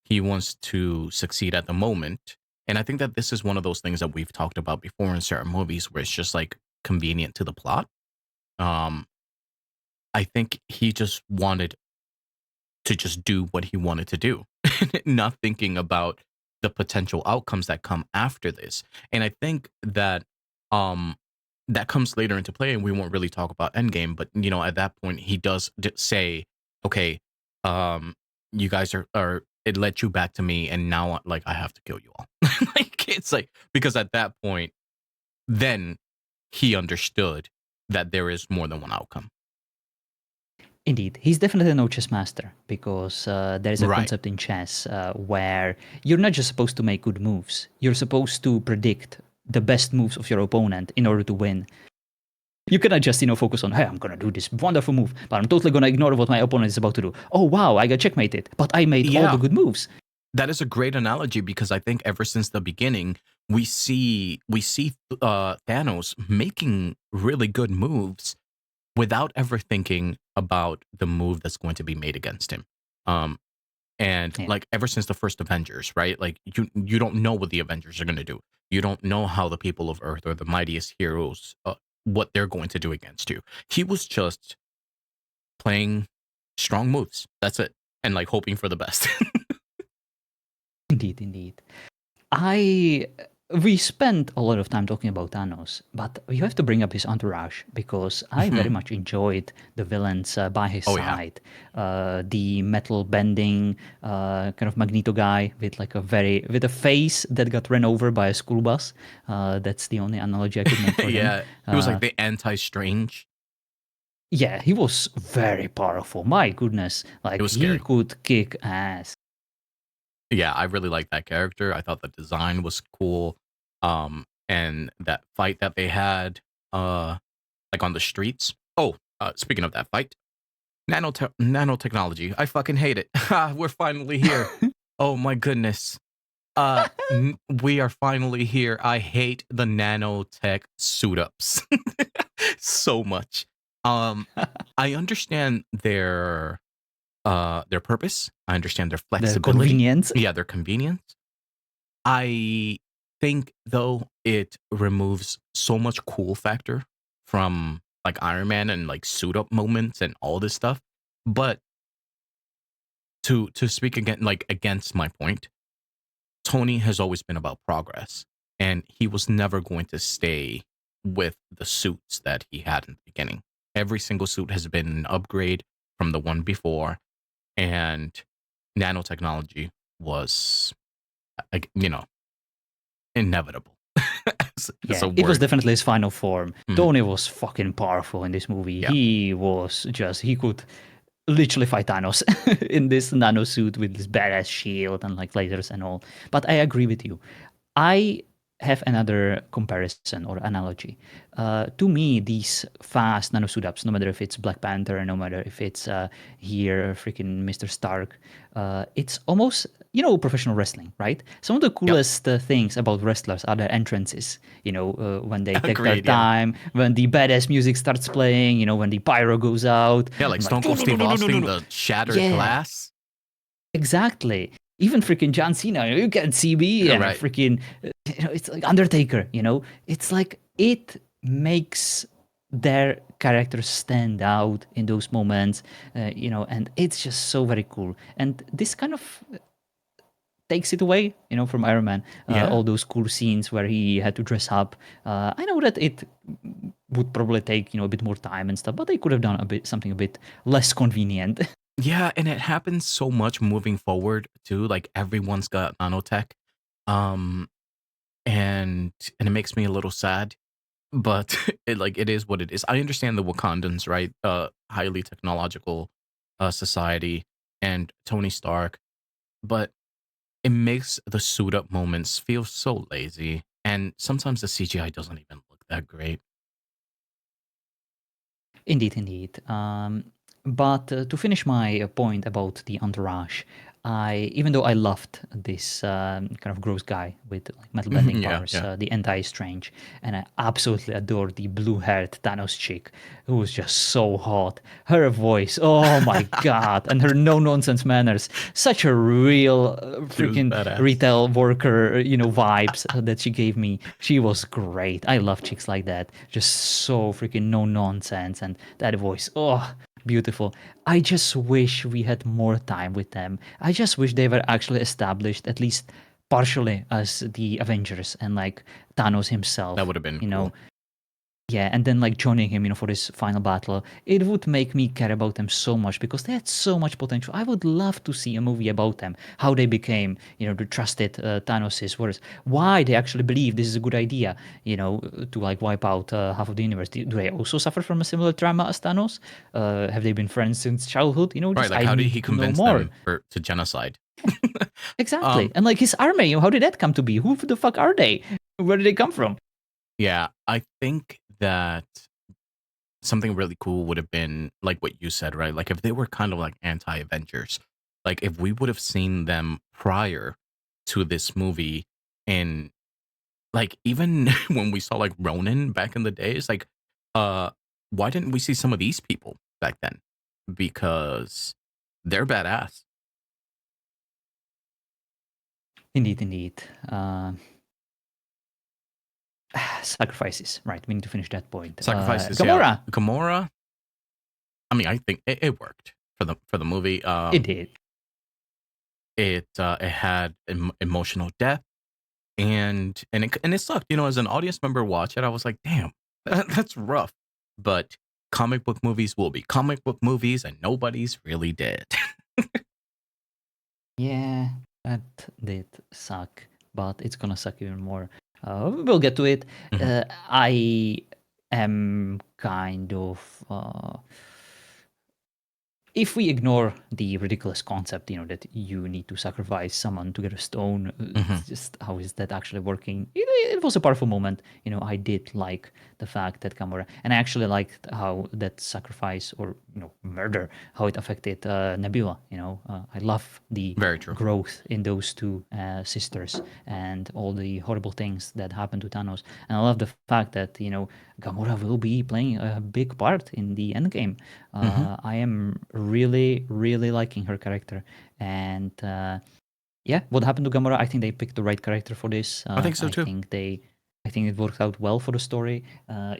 He wants to succeed at the moment. And I think that this is one of those things that we've talked about before in certain movies where it's just like convenient to the plot. Um, I think he just wanted to just do what he wanted to do, not thinking about the potential outcomes that come after this. And I think that um that comes later into play, and we won't really talk about Endgame, but at that point he does say, okay, um, you guys are it led you back to me, and now like I have to kill you all. Like it's like because at that point, then he understood that there is more than one outcome. Indeed, he's definitely no chess master because there is a Right. concept in chess where you're not just supposed to make good moves, you're supposed to predict the best moves of your opponent in order to win. You cannot just, focus on, hey, I'm going to do this wonderful move, but I'm totally going to ignore what my opponent is about to do. Oh, wow, I got checkmated, but I made all the Yeah. good moves. That is a great analogy because I think ever since the beginning, we see Thanos making really good moves without ever thinking about the move that's going to be made against him. Um, and Yeah, like ever since the first Avengers, right? Like you don't know what the Avengers are going to do. You don't know how the people of Earth or the mightiest heroes what they're going to do against you. He was just playing strong moves. That's it, and like hoping for the best. indeed, indeed. I we spent a lot of time talking about Thanos, but you have to bring up his entourage because I very Mhm. much enjoyed the villains by his Oh yeah, side. The metal bending kind of Magneto guy with like with a face that got run over by a school bus. That's the only analogy I could make for him. yeah. He was like Uh, the anti-Strange. yeah, he was very powerful. My goodness, It like was he scary. could kick ass. Yeah, I really liked that character. I thought the design was cool. And that fight that they had, like on the streets. Oh, speaking of that fight, nanotechnology. I fucking hate it. We're finally here. Oh my goodness. We are finally here. I hate the nanotech suit ups so much. Um, I understand their purpose. I understand their The flexibility. convenience. Yeah, their convenience. I think though it removes so much cool factor from like Iron Man and like suit up moments and all this stuff. But to speak again like against my point, Tony has always been about progress, and he was never going to stay with the suits that he had in the beginning. Every single suit has been an upgrade from the one before, and nanotechnology was, inevitable. As Yeah, a it was word. definitely his final form. Mhm. Tony was fucking powerful in this movie. Yeah, He could literally fight Thanos in this nano suit with this badass shield and like lasers and all. But I agree with you. I have another comparison or analogy. To me, these fast nano suit ups, no matter if it's Black Panther, no matter if it's here freaking Mr. Stark, it's almost professional wrestling, right? Some of the yep. coolest things about wrestlers are their entrances. When they take their Agreed. Yeah, time, when the badass music starts playing, when the pyro goes out, yeah. Like and like Stone no Cold no no Steve no no no no Austin, no. the shattered Yeah, glass. exactly. Even freaking John Cena, you can't see me, Yeah, and right. freaking, it's like Undertaker. It's like it makes their characters stand out in those moments, and it's just so very cool. And this kind of takes it away, from Iron Man. Yeah. All those cool scenes where he had to dress up. I know that it would probably take, a bit more time and stuff, but they could have done something a bit less convenient. Yeah, and it happens so much moving forward too. Like everyone's got nanotech. Um and it makes me a little sad, but it is what it is. I understand the Wakandans, right? Highly technological society and Tony Stark, but it makes the suit up moments feel so lazy, and sometimes the CGI doesn't even look that great. Indeed, indeed. But to finish my point about the entourage, even though I loved this kind of gross guy with like metal bending Yeah, powers, yeah. the anti-Strange, and I absolutely adore the blue-haired Thanos chick, who was just so hot. Her voice, oh my god, and her no-nonsense manners, such a real She was freaking badass. retail worker, vibes that she gave me. She was great. I love chicks like that, just so freaking no-nonsense, and that voice, oh, beautiful. I just wish we had more time with them. I just wish they were actually established, at least partially, as the Avengers and like Thanos That himself. would have been You know, cool. yeah, and then like joining him, for this final battle, it would make me care about them so much because they had so much potential. I would love to see a movie about them, how they became, the trusted Thanos's words, why they actually believe this is a good idea, to like wipe out half of the universe. Do they also suffer from a similar trauma as Thanos? Have they been friends since childhood? Right, Just like I how did need he to know convince more. them to genocide? Exactly, um and like his army, how did that come to be? Who the fuck are they? Where did they come from? yeah, I think that something really cool would have been like what you said, right? Like if they were kind of like anti-Avengers, like if we would have seen them prior to this movie, and like even when we saw like Ronin back in the days, like uh why didn't we see some of these people back then? Because they're badass. Indeed, indeed. Sacrifices. Right. We need to finish that point. Sacrifices, yeah. Gamora. Gamora, I mean, I think it worked for the movie. It did. It had emotional depth, and it sucked. You know, as an audience member watch it, I was like, damn, that's rough. But comic book movies will be comic book movies, and nobody's really dead. Yeah, that did suck, but it's gonna suck even more. We'll get to it. Mhm. I am kind of if we ignore the ridiculous concept, that you need to sacrifice someone to get a stone, Mhm. it's just how is that actually working? It was a powerful moment. I did like the fact that Gamora, and I actually liked how that sacrifice or murder, how it affected Nebula. I love the Very true. growth in those two sisters and all the horrible things that happened to Thanos, and I love the fact that Gamora will be playing a big part in the Endgame. Mhm. I am really, really liking her character. And yeah, what happened to Gamora? I think they picked the right character for this. I think so too. I think it worked out well for the story.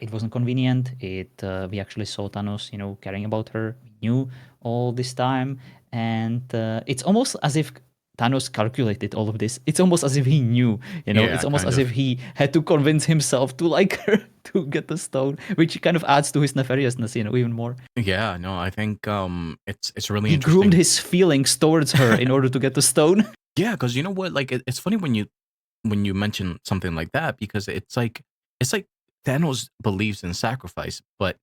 It wasn't convenient. We actually saw Thanos, caring about her. We knew all this time, and it's almost as if Thanos calculated all of this. It's almost as if he knew, It's Yeah, almost kind as if of. he had to convince himself to like her to get the stone, which kind of adds to his nefariousness, even more. Yeah, no, I think it's really He groomed interesting. his feelings towards her in order to get the stone. Yeah, because you know what? Like it's funny when you mention something like that, because it's like Thanos believes in sacrifice, but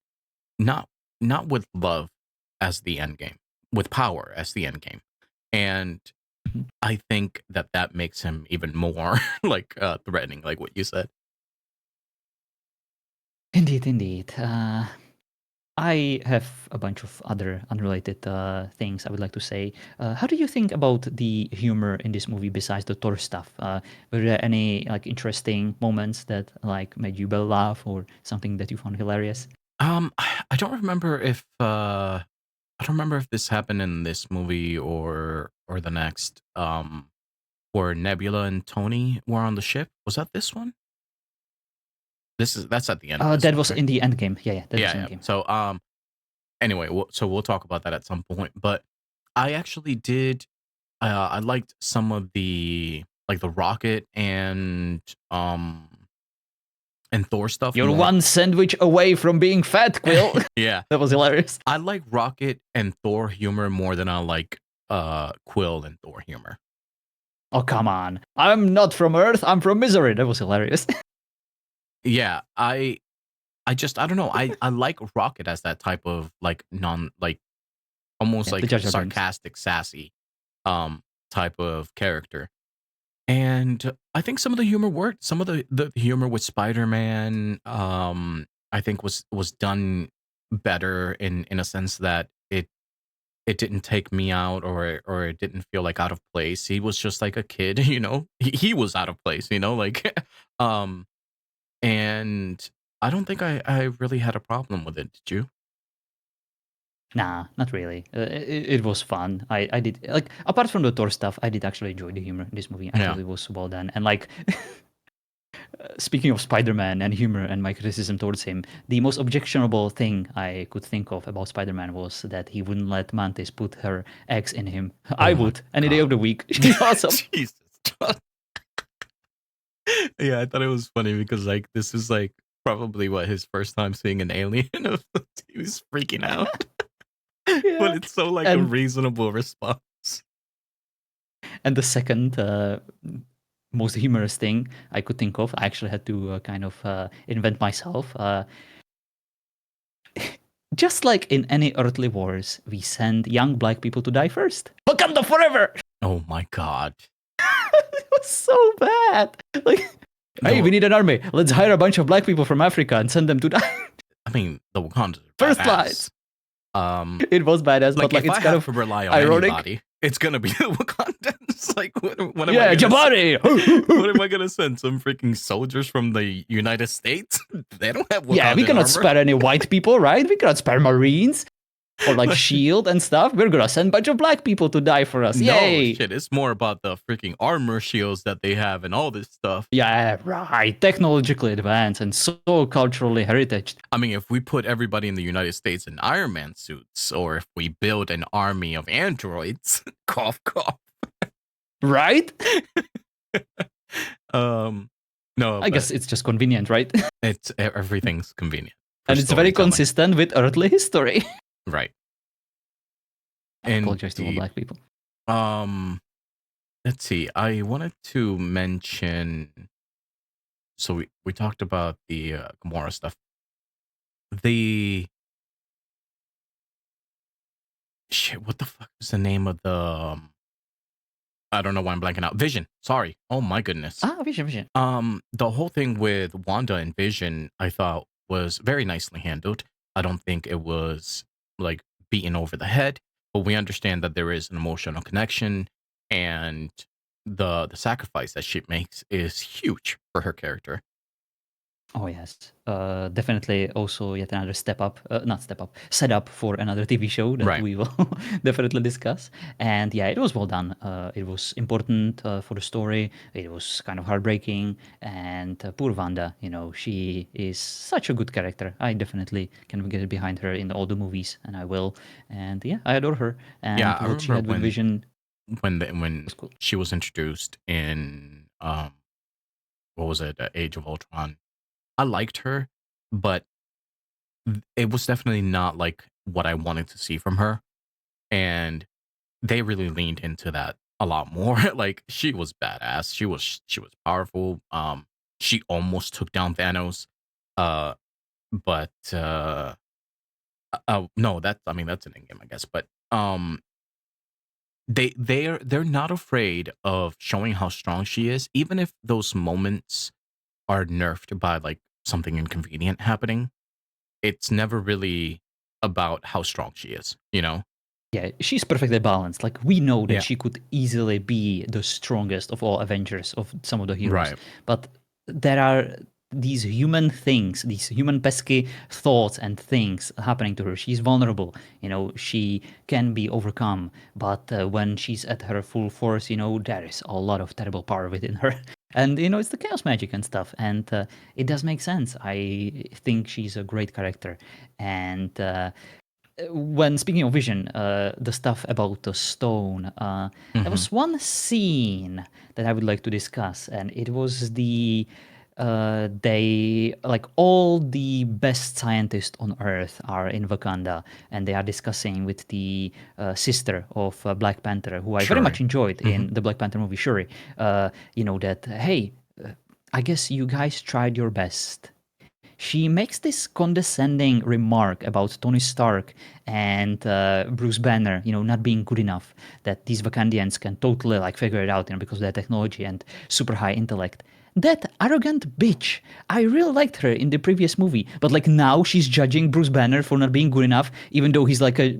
not not with love as the end game, with power as the end game. And I think that that makes him even more like threatening, like what you said. Indeed, indeed. I have a bunch of other unrelated things I would like to say. How do you think about the humor in this movie besides the Thor stuff? Were there any like interesting moments that like made you belly laugh or something that you found hilarious? I don't remember if I don't remember if this happened in this movie or the next. Where Nebula and Tony were on the ship. Was that this one? That's at the end of this That one, was right? in the end game. Yeah, yeah, that was Yeah, in yeah. game. So anyway, so we'll talk about that at some point. But I actually did. I liked some of the like the Rocket and Thor stuff You're more. one sandwich away from being fat, Quill. Yeah, That was hilarious. I like Rocket and Thor humor more than I like Quill and Thor humor. Oh, come on. I'm not from Earth. I'm from misery. That was hilarious. Yeah, I don't know. I like Rocket as that type of like non like almost Yeah, the like Jar Jar Binks. sarcastic, sassy type of character. And I think some of the humor worked. Some of the humor with Spider-Man I think was done better in a sense that it didn't take me out or it didn't feel like out of place. He was just like a kid, you know. He was out of place, you know, like um and I don't think I really had a problem with it. Did you? Nah, not really. It was fun. I did like apart from the Thor stuff, I did actually enjoy the humor in this movie. I Yeah. thought it was well done. And like speaking of Spider-Man and humor and my criticism towards him, the most objectionable thing I could think of about Spider-Man was that he wouldn't let Mantis put her eggs in him. Oh I my would any day god. of the week. She's awesome. Jesus. Yeah, I thought it was funny because like this is like probably what his first time seeing an alien. He was freaking out, but Yeah. it's so like a And reasonable response. the second most humorous thing I could think of, I actually had to kind of invent myself. Just like in any earthly wars, we send young black people to die first. Wakanda forever! Oh my god. It was so bad. Like, hey, we The need an army. Let's hire a bunch of black people from Africa and send them to die. I mean the Wakandas are First badass. lines. It was badass, Like but like if it's I kind have of to rely on ironic. anybody, it's gonna be the Wakandans. Like what am I Yeah, gonna Jabari! what am I gonna send? Some freaking soldiers from the United States? They don't have Yeah, we Wakandan cannot armor. spare any white people, right? We cannot spare Marines or like Shield and stuff. We're gonna send a bunch of black people to die for us. No, Yay! shit. It's more about the freaking armor shields that they have and all this stuff. Yeah, right. Technologically advanced and so culturally heritage. I mean, if we put everybody in the United States in Iron Man suits, or if we build an army of androids, cough, cough. Right? No, I but guess it's just convenient, right? it's everything's convenient for And it's very storytelling, consistent with earthly history. right? I apologize to all Indeed. black people. Let's see. I wanted to mention. So we talked about the Gamora stuff. The shit. What the fuck is the name of the? I don't know why I'm blanking out. Vision. Sorry. Oh my goodness. Ah, Vision, Vision. The whole thing with Wanda and Vision, I thought was very nicely handled. I don't think it was like beaten over the head, but we understand that there is an emotional connection, and the sacrifice that she makes is huge for her character. Oh yes, definitely. Also, yet another step up, not step up, set up for another TV show that Right. we will definitely discuss. And yeah, it was well done. It was important for the story. It was kind of heartbreaking. And poor Wanda, you know, she is such a good character. I definitely can get behind her in all the movies, and I will. And yeah, I adore her. Yeah, And I what she remember had with Vision when was cool. she was introduced in what was it, Age of Ultron. I liked her, but it was definitely not like what I wanted to see from her. And they really leaned into that a lot more. Like she was badass. She was powerful. She almost took down Thanos. Uh but no, that's I mean that's an in game, I guess. But they're not afraid of showing how strong she is, even if those moments are nerfed by like something inconvenient happening. It's never really about how strong she is, you know? Yeah, she's perfectly balanced. Like we know that Yeah. she could easily be the strongest of all Avengers of some of the heroes, Right. but there are these human things, these human pesky thoughts and things happening to her. She's vulnerable, you know. She can be overcome, but when she's at her full force, you know, there is a lot of terrible power within her. And it's the chaos magic and stuff, and it does make sense. I think she's a great character, and when speaking of Vision, the stuff about the stone, there Hmm. was one scene that I would like to discuss, and it was they like all the best scientists on Earth are in Wakanda, and they are discussing with the sister of Black Panther, who I very much Sure. enjoyed Hmm. in the Black Panther movie, Shuri. That hey, I guess you guys tried your best. She makes this condescending remark about Tony Stark and Bruce Banner, not being good enough. That these Wakandians can totally like figure it out, because of their technology and super high intellect. That arrogant bitch. I really liked her in the previous movie, but like now she's judging Bruce Banner for not being good enough, even though he's like a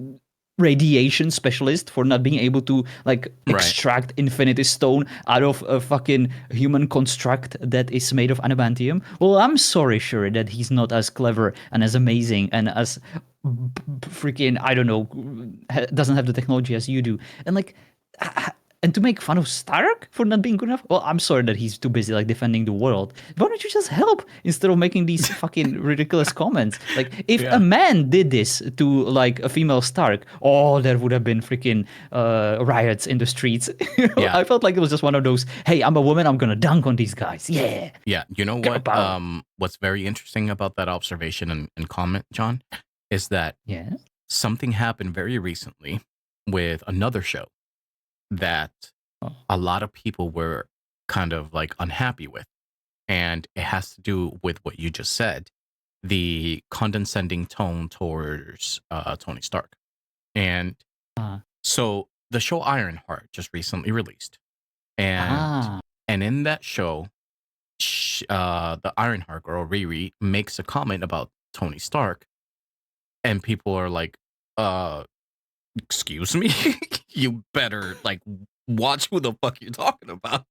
radiation specialist for not being able to like Right. extract infinity stone out of a fucking human construct that is made of adamantium. Well, I'm sorry, sure, that he's not as clever and as amazing and as freaking, I don't know, doesn't have the technology as you do. And like and to make fun of Stark for not being good enough? Well, I'm sorry that he's too busy like defending the world. Why don't you just help instead of making these fucking ridiculous comments? Like, if a Yeah. man did this to like a female Stark, oh, there would have been freaking riots in the streets. Yeah. I felt like it was just one of those, hey, I'm a woman, I'm gonna dunk on these guys. Yeah, Yeah. You know girl what? power. What's very interesting about that observation and comment, John, is that Yeah. something happened very recently with another show that Oh. a lot of people were kind of like unhappy with. And it has to do with what you just said, the condescending tone towards Tony Stark. And Uh, so the show Ironheart just recently released. And ah. and in that show, the Ironheart girl, Riri, makes a comment about Tony Stark. And people are like, uh, excuse me? You better like watch who the fuck you're talking about.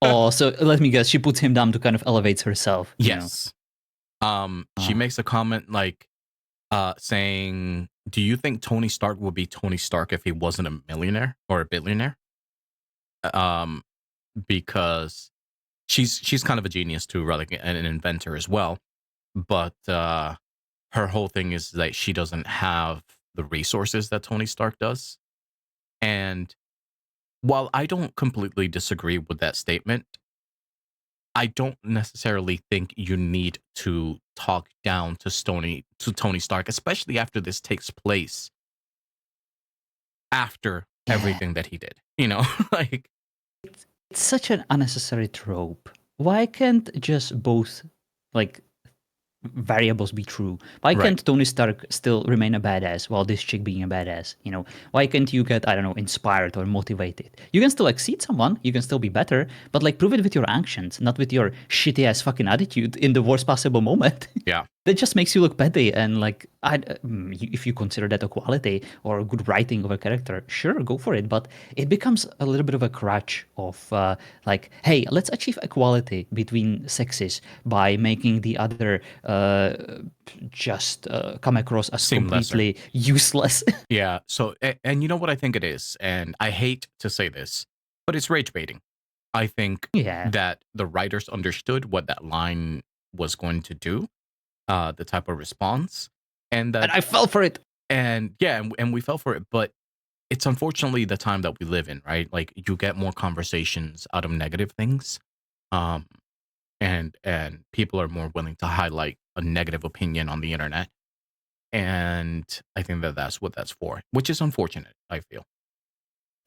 Oh, so let me guess. She puts him down to kind of elevate herself. Yes. She Ah. makes a comment like saying, "Do you think Tony Stark would be Tony Stark if he wasn't a millionaire or a billionaire?" Um because she's kind of a genius too, right? Like an inventor as well. But her whole thing is that she doesn't have the resources that Tony Stark does. And while I don't completely disagree with that statement, I don't necessarily think you need to talk down to Tony Stark, especially after this takes place after Yeah. everything that he did. You know, like It's such an unnecessary trope. Why can't just both like variables be true? Why right. can't Tony Stark still remain a badass while this chick being a badass? Why can't you get, I don't know, inspired or motivated? You can still exceed someone, you can still be better, but like prove it with your actions, not with your shitty ass fucking attitude in the worst possible moment. Yeah. That just makes you look petty, and like if you consider that a quality or good writing of a character, sure, go for it, but it becomes a little bit of a crutch of like, hey, let's achieve equality between sexes by making the other just come across as Seem lesser. completely useless. Yeah. So and you know what I think it is, and I hate to say this, but it's rage baiting. I think Yeah, that the writers understood what that line was going to do, the type of response, and and that I fell for it. and yeah, and we fell for it, but it's unfortunately the time that we live in, right? Like you get more conversations out of negative things, um, and people are more willing to highlight a negative opinion on the internet, and I think that that's what that's for, which is unfortunate. I feel.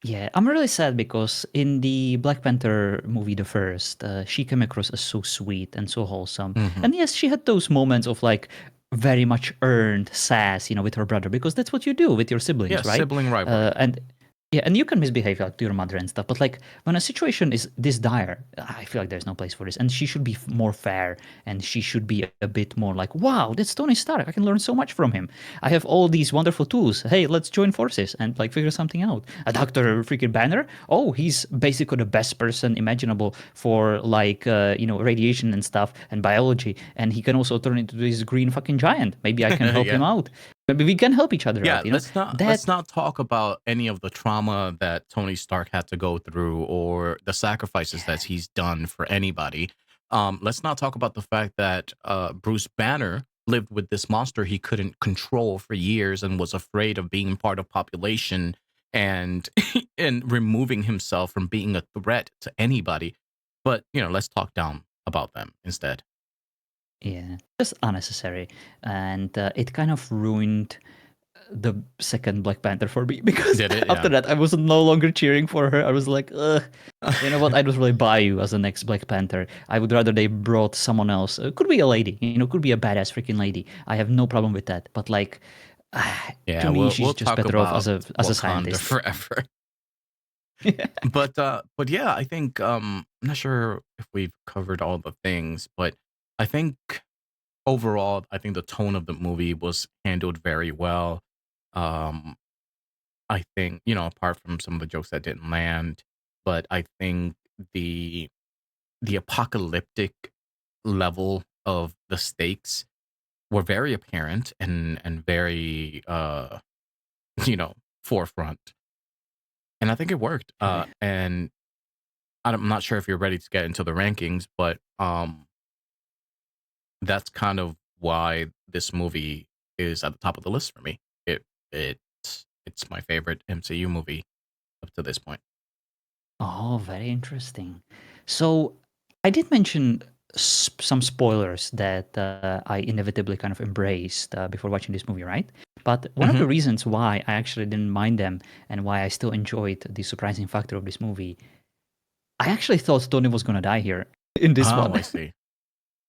Yeah, I'm really sad because in the Black Panther movie, the first, she came across as so sweet and so wholesome. Hmm. And yes, she had those moments of like very much earned sass, with her brother, because that's what you do with your Yeah, siblings, right? sibling rivalry. And yeah, and you can misbehave like to your mother and stuff, but like when a situation is this dire, I feel like there's no place for this, and she should be more fair, and she should be a bit more like, wow, that's Tony Stark. I can learn so much from him. I have all these wonderful tools. Hey, let's join forces and like figure something out. A Doctor freaking Banner. Oh, he's basically the best person imaginable for like radiation and stuff and biology, and he can also turn into this green fucking giant. Maybe I can help him Yeah. out. Maybe we can help each other Yeah, out. let's That. not talk about any of the trauma that Tony Stark had to go through or the sacrifices that Yeah. he's done for anybody. Let's not talk about the fact that Bruce Banner lived with this monster he couldn't control for years and was afraid of being part of population and and removing himself from being a threat to anybody. But let's talk down about them instead. Yeah, just unnecessary, and it kind of ruined the second Black Panther for me because Did it? after Yeah. that I was no longer cheering for her. I was like, ugh, you know what? I don't really buy you as the next Black Panther. I would rather they brought someone else. It could be a lady, could be a badass freaking lady. I have no problem with that. But like, to Yeah, me, we'll she's just talk better off about as a Wakanda scientist. forever. But yeah, I think I'm not sure if we've covered all the things, but I think overall, I think the tone of the movie was handled very well. Um, I think apart from some of the jokes that didn't land, but I think the the apocalyptic level of the stakes were very apparent and very you know forefront, and I think it worked. Oh yeah. And I'm not sure if you're ready to get into the rankings, but that's kind of why this movie is at the top of the list for me. It's my favorite MCU movie up to this point. Oh, very interesting. So I did mention some spoilers that I inevitably kind of embraced before watching this movie, right? But one of Hmm. the reasons why I actually didn't mind them and why I still enjoyed the surprising factor of this movie, I actually thought Tony was gonna die here in this Oh, one. I see.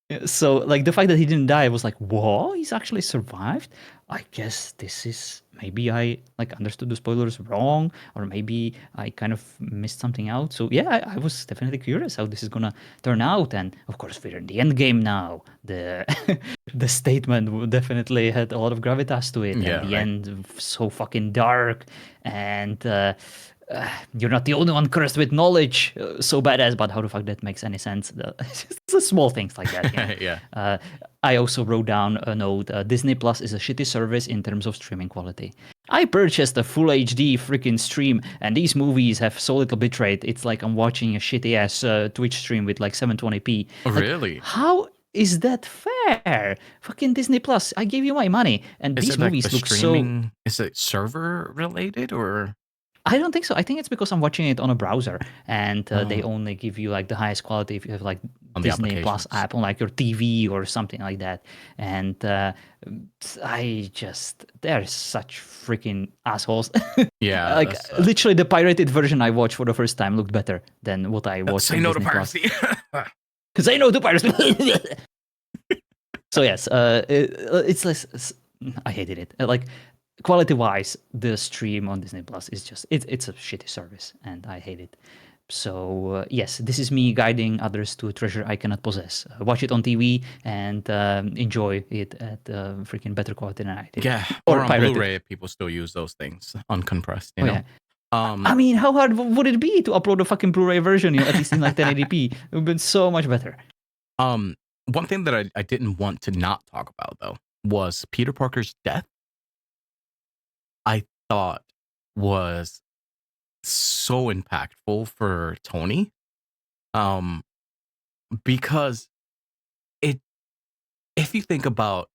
Yeah, so, like, the fact that he didn't die was like, "Whoa, he's actually survived?" I guess this is maybe I, like, understood the spoilers wrong, or maybe I kind of missed something out. So, yeah, I was definitely curious how this is gonna turn out, and, of course, we're in the end game now. The the statement definitely had a lot of gravitas to it, and Yeah, the right. end so fucking dark, and you're not the only one cursed with knowledge. So badass, but how the fuck that makes any sense? It's just the small things like that. Yeah. Uh, I also wrote down a note. Disney Plus is a shitty service in terms of streaming quality. I purchased a full HD freaking stream, and these movies have so little bitrate. It's like I'm watching a shitty ass Twitch stream with like 720p. Like, Really? how is that fair? Fucking Disney Plus, I gave you my money, and Is these it like the movies look so. streaming? Is it server related or I don't think so. I think it's because I'm watching it on a browser, and they uh, only give you like the highest quality if you have like on the Disney Plus applications? app on like your TV or something like that. And I just they're such freaking assholes. Yeah, Like that's literally, the pirated version I watched for the first time looked better than what I watched say on no to Disney Plus piracy. because I know the pirates. So yes, it's less. I hated it. Like quality wise, the stream on Disney Plus is just it's a shitty service, and I hate it. So yes, this is me guiding others to a treasure I cannot possess. Watch it on TV and enjoy it at freaking better quality than I did, Yeah, or or on pirated. Blu-ray, people still use those things uncompressed. Oh yeah. Um, I mean, how hard would it be to upload a fucking Blu-ray version? At least in like 1080p, it would have been so much better. um, one thing that I didn't want to not talk about though was Peter Parker's death. I thought was so impactful for Tony. Um, because it if you think about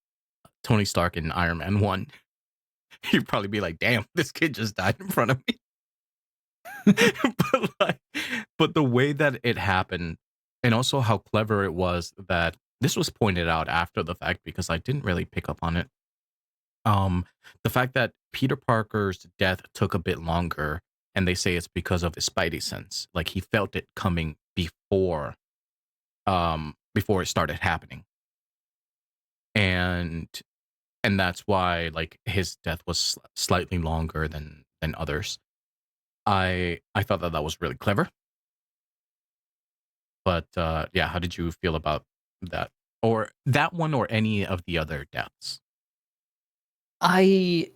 Tony Stark in Iron Man 1, you'd probably be like, "Damn, this kid just died in front of me." but like, but the way that it happened, and also how clever it was that this was pointed out after the fact because I didn't really pick up on it. Um, the fact that Peter Parker's death took a bit longer, and they say it's because of his Spidey sense, like he felt it coming before it started happening, and that's why like his death was slightly longer than others. I thought that that was really clever. But yeah, how did you feel about that, or that one, or any of the other deaths? I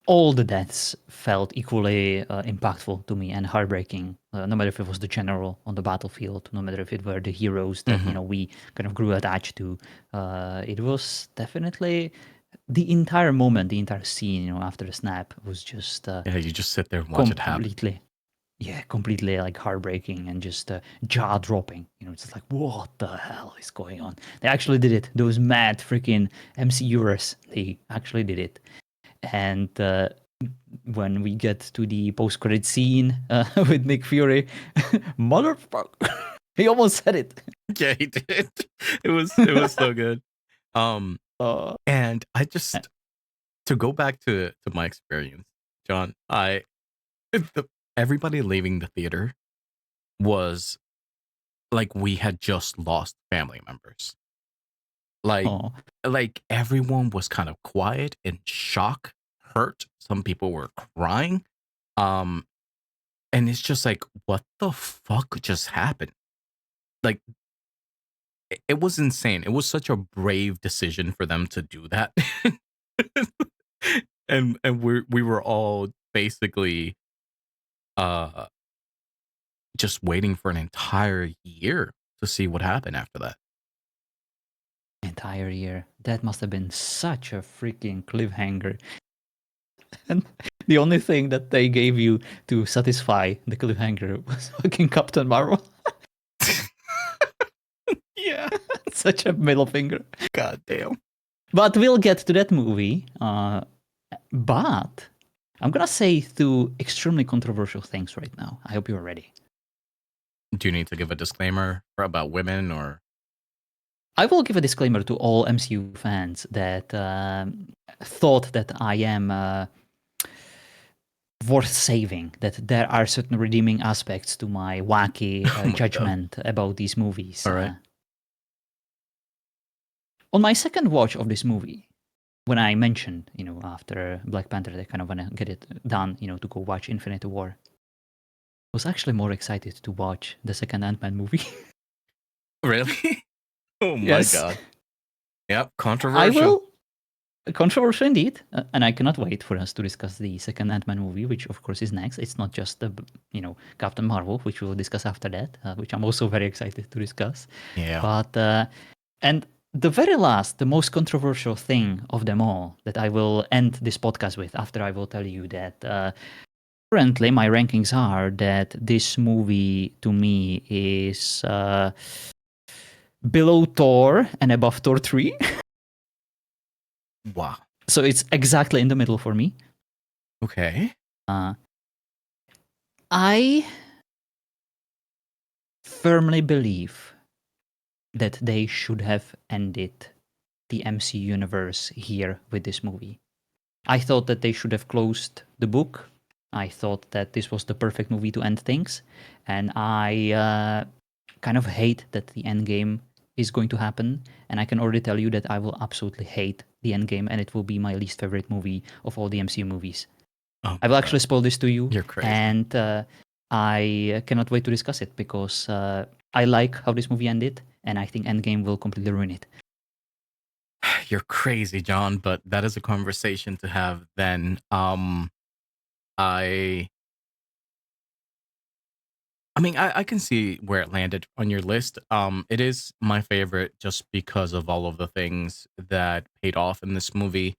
all the deaths felt equally impactful to me and heartbreaking. No matter if it was the general on the battlefield, no matter if it were the heroes that Hmm. we kind of grew attached to. It was definitely. the entire moment, the entire scene, after the snap was just Yeah, you just sit there and watch it happen. completely, yeah, completely like heartbreaking and just jaw dropping. It's just like, what the hell is going on? They actually did it. Those mad freaking MCUers, they actually did it. And when we get to the post-credit scene with Nick Fury, motherfucker, he almost said it. Yeah, he did. It was so good. Um, Uh, and I just to go back to my experience, John, the, everybody leaving the theater was like we had just lost family members. Like oh, like everyone was kind of quiet in shock, hurt. Some people were crying. Um, and it's just like, what the fuck just happened? Like it was insane. It was such a brave decision for them to do that. And we were all basically uh just waiting for an entire year to see what happened after that. entire year. That must have been such a freaking cliffhanger. And the only thing that they gave you to satisfy the cliffhanger was fucking Captain Marvel. Yeah. Such a middle finger. God damn. But we'll get to that movie. But I'm gonna say two extremely controversial things right now. I hope you're ready. Do you need to give a disclaimer about women or I will give a disclaimer to all MCU fans that thought that I am worth saving, that there are certain redeeming aspects to my wacky oh my god. judgment about these movies. All right. On my second watch of this movie, when I mentioned, after Black Panther, they kind of want to get it done, to go watch Infinity War, I was actually more excited to watch the second Ant-Man movie. Really? Oh my Yes. god. Yep, I controversial. will. Controversial indeed, and I cannot wait for us to discuss the second Ant-Man movie, which of course is next. It's not just the, Captain Marvel, which we will discuss after that, which I'm also very excited to discuss. Yeah. But and the very last, the most controversial thing of them all that I will end this podcast with, after I will tell you that currently my rankings are that this movie to me is below Thor and above Thor 3. Wow. So it's exactly in the middle for me. Okay. I firmly believe that they should have ended the MC universe here with this movie. I thought that they should have closed the book. I thought that this was the perfect movie to end things. And I kind of hate that the end game is going to happen. And I can already tell you that I will absolutely hate the end game, and it will be my least favorite movie of all the MCU movies. Oh I will my actually god. spoil this to you. You're crazy. And I cannot wait to discuss it because I like how this movie ended, and I think Endgame will completely ruin it. You're crazy, John, but that is a conversation to have then. I I mean, I can see where it landed on your list. It is my favorite just because of all of the things that paid off in this movie.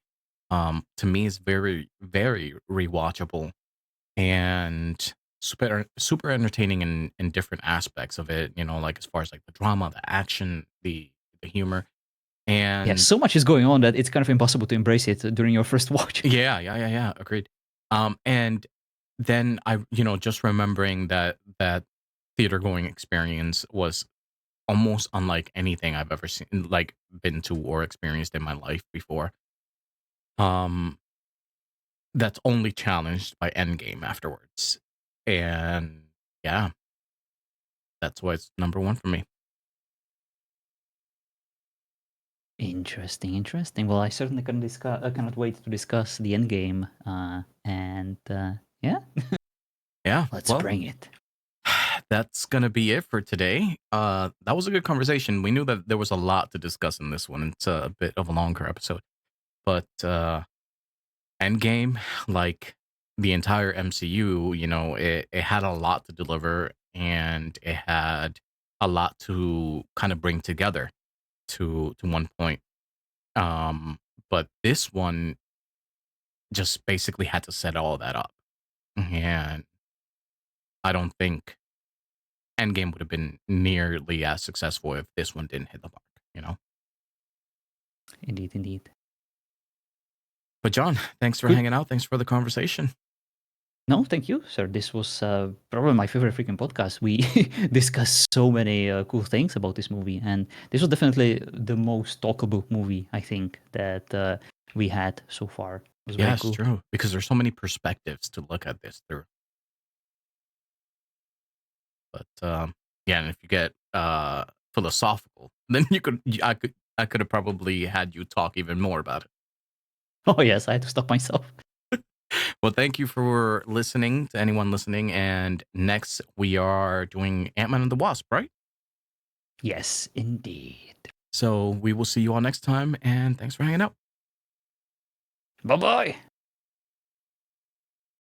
To me, it's very, very rewatchable and super entertaining in different aspects of it. Like as far as like the drama, the action, the humor, Yeah, and so much is going on that it's kind of impossible to embrace it during your first watch. yeah, agreed. And then just remembering that theater going experience was almost unlike anything I've ever seen, like been to or experienced in my life before. Um, that's only challenged by Endgame afterwards, and yeah, that's why it's number one for me. Interesting, interesting. Well, I certainly can discuss. I cannot wait to discuss the end game. And yeah, Yeah, let's well, bring it. that's gonna be it for today. That was a good conversation. We knew that there was a lot to discuss in this one. It's a bit of a longer episode, but Endgame, like the entire MCU, it had a lot to deliver and it had a lot to kind of bring together to one point. But this one just basically had to set all that up. And I don't think Endgame would have been nearly as successful if this one didn't hit the mark, you know? Indeed, indeed. But John, thanks for Good. hanging out. Thanks for the conversation. No, thank you, sir. This was probably my favorite freaking podcast. We discussed so many cool things about this movie, and this was definitely the most talkable movie I think that we had so far. It was very Yes, cool. true. Because there's so many perspectives to look at this through. But yeah, and if you get philosophical, then I could have probably had you talk even more about it. Oh yes, I had to stop myself. Well, thank you for listening to anyone listening. And next we are doing Ant-Man and the Wasp, right? Yes, indeed. So we will see you all next time, and thanks for hanging out. Bye bye.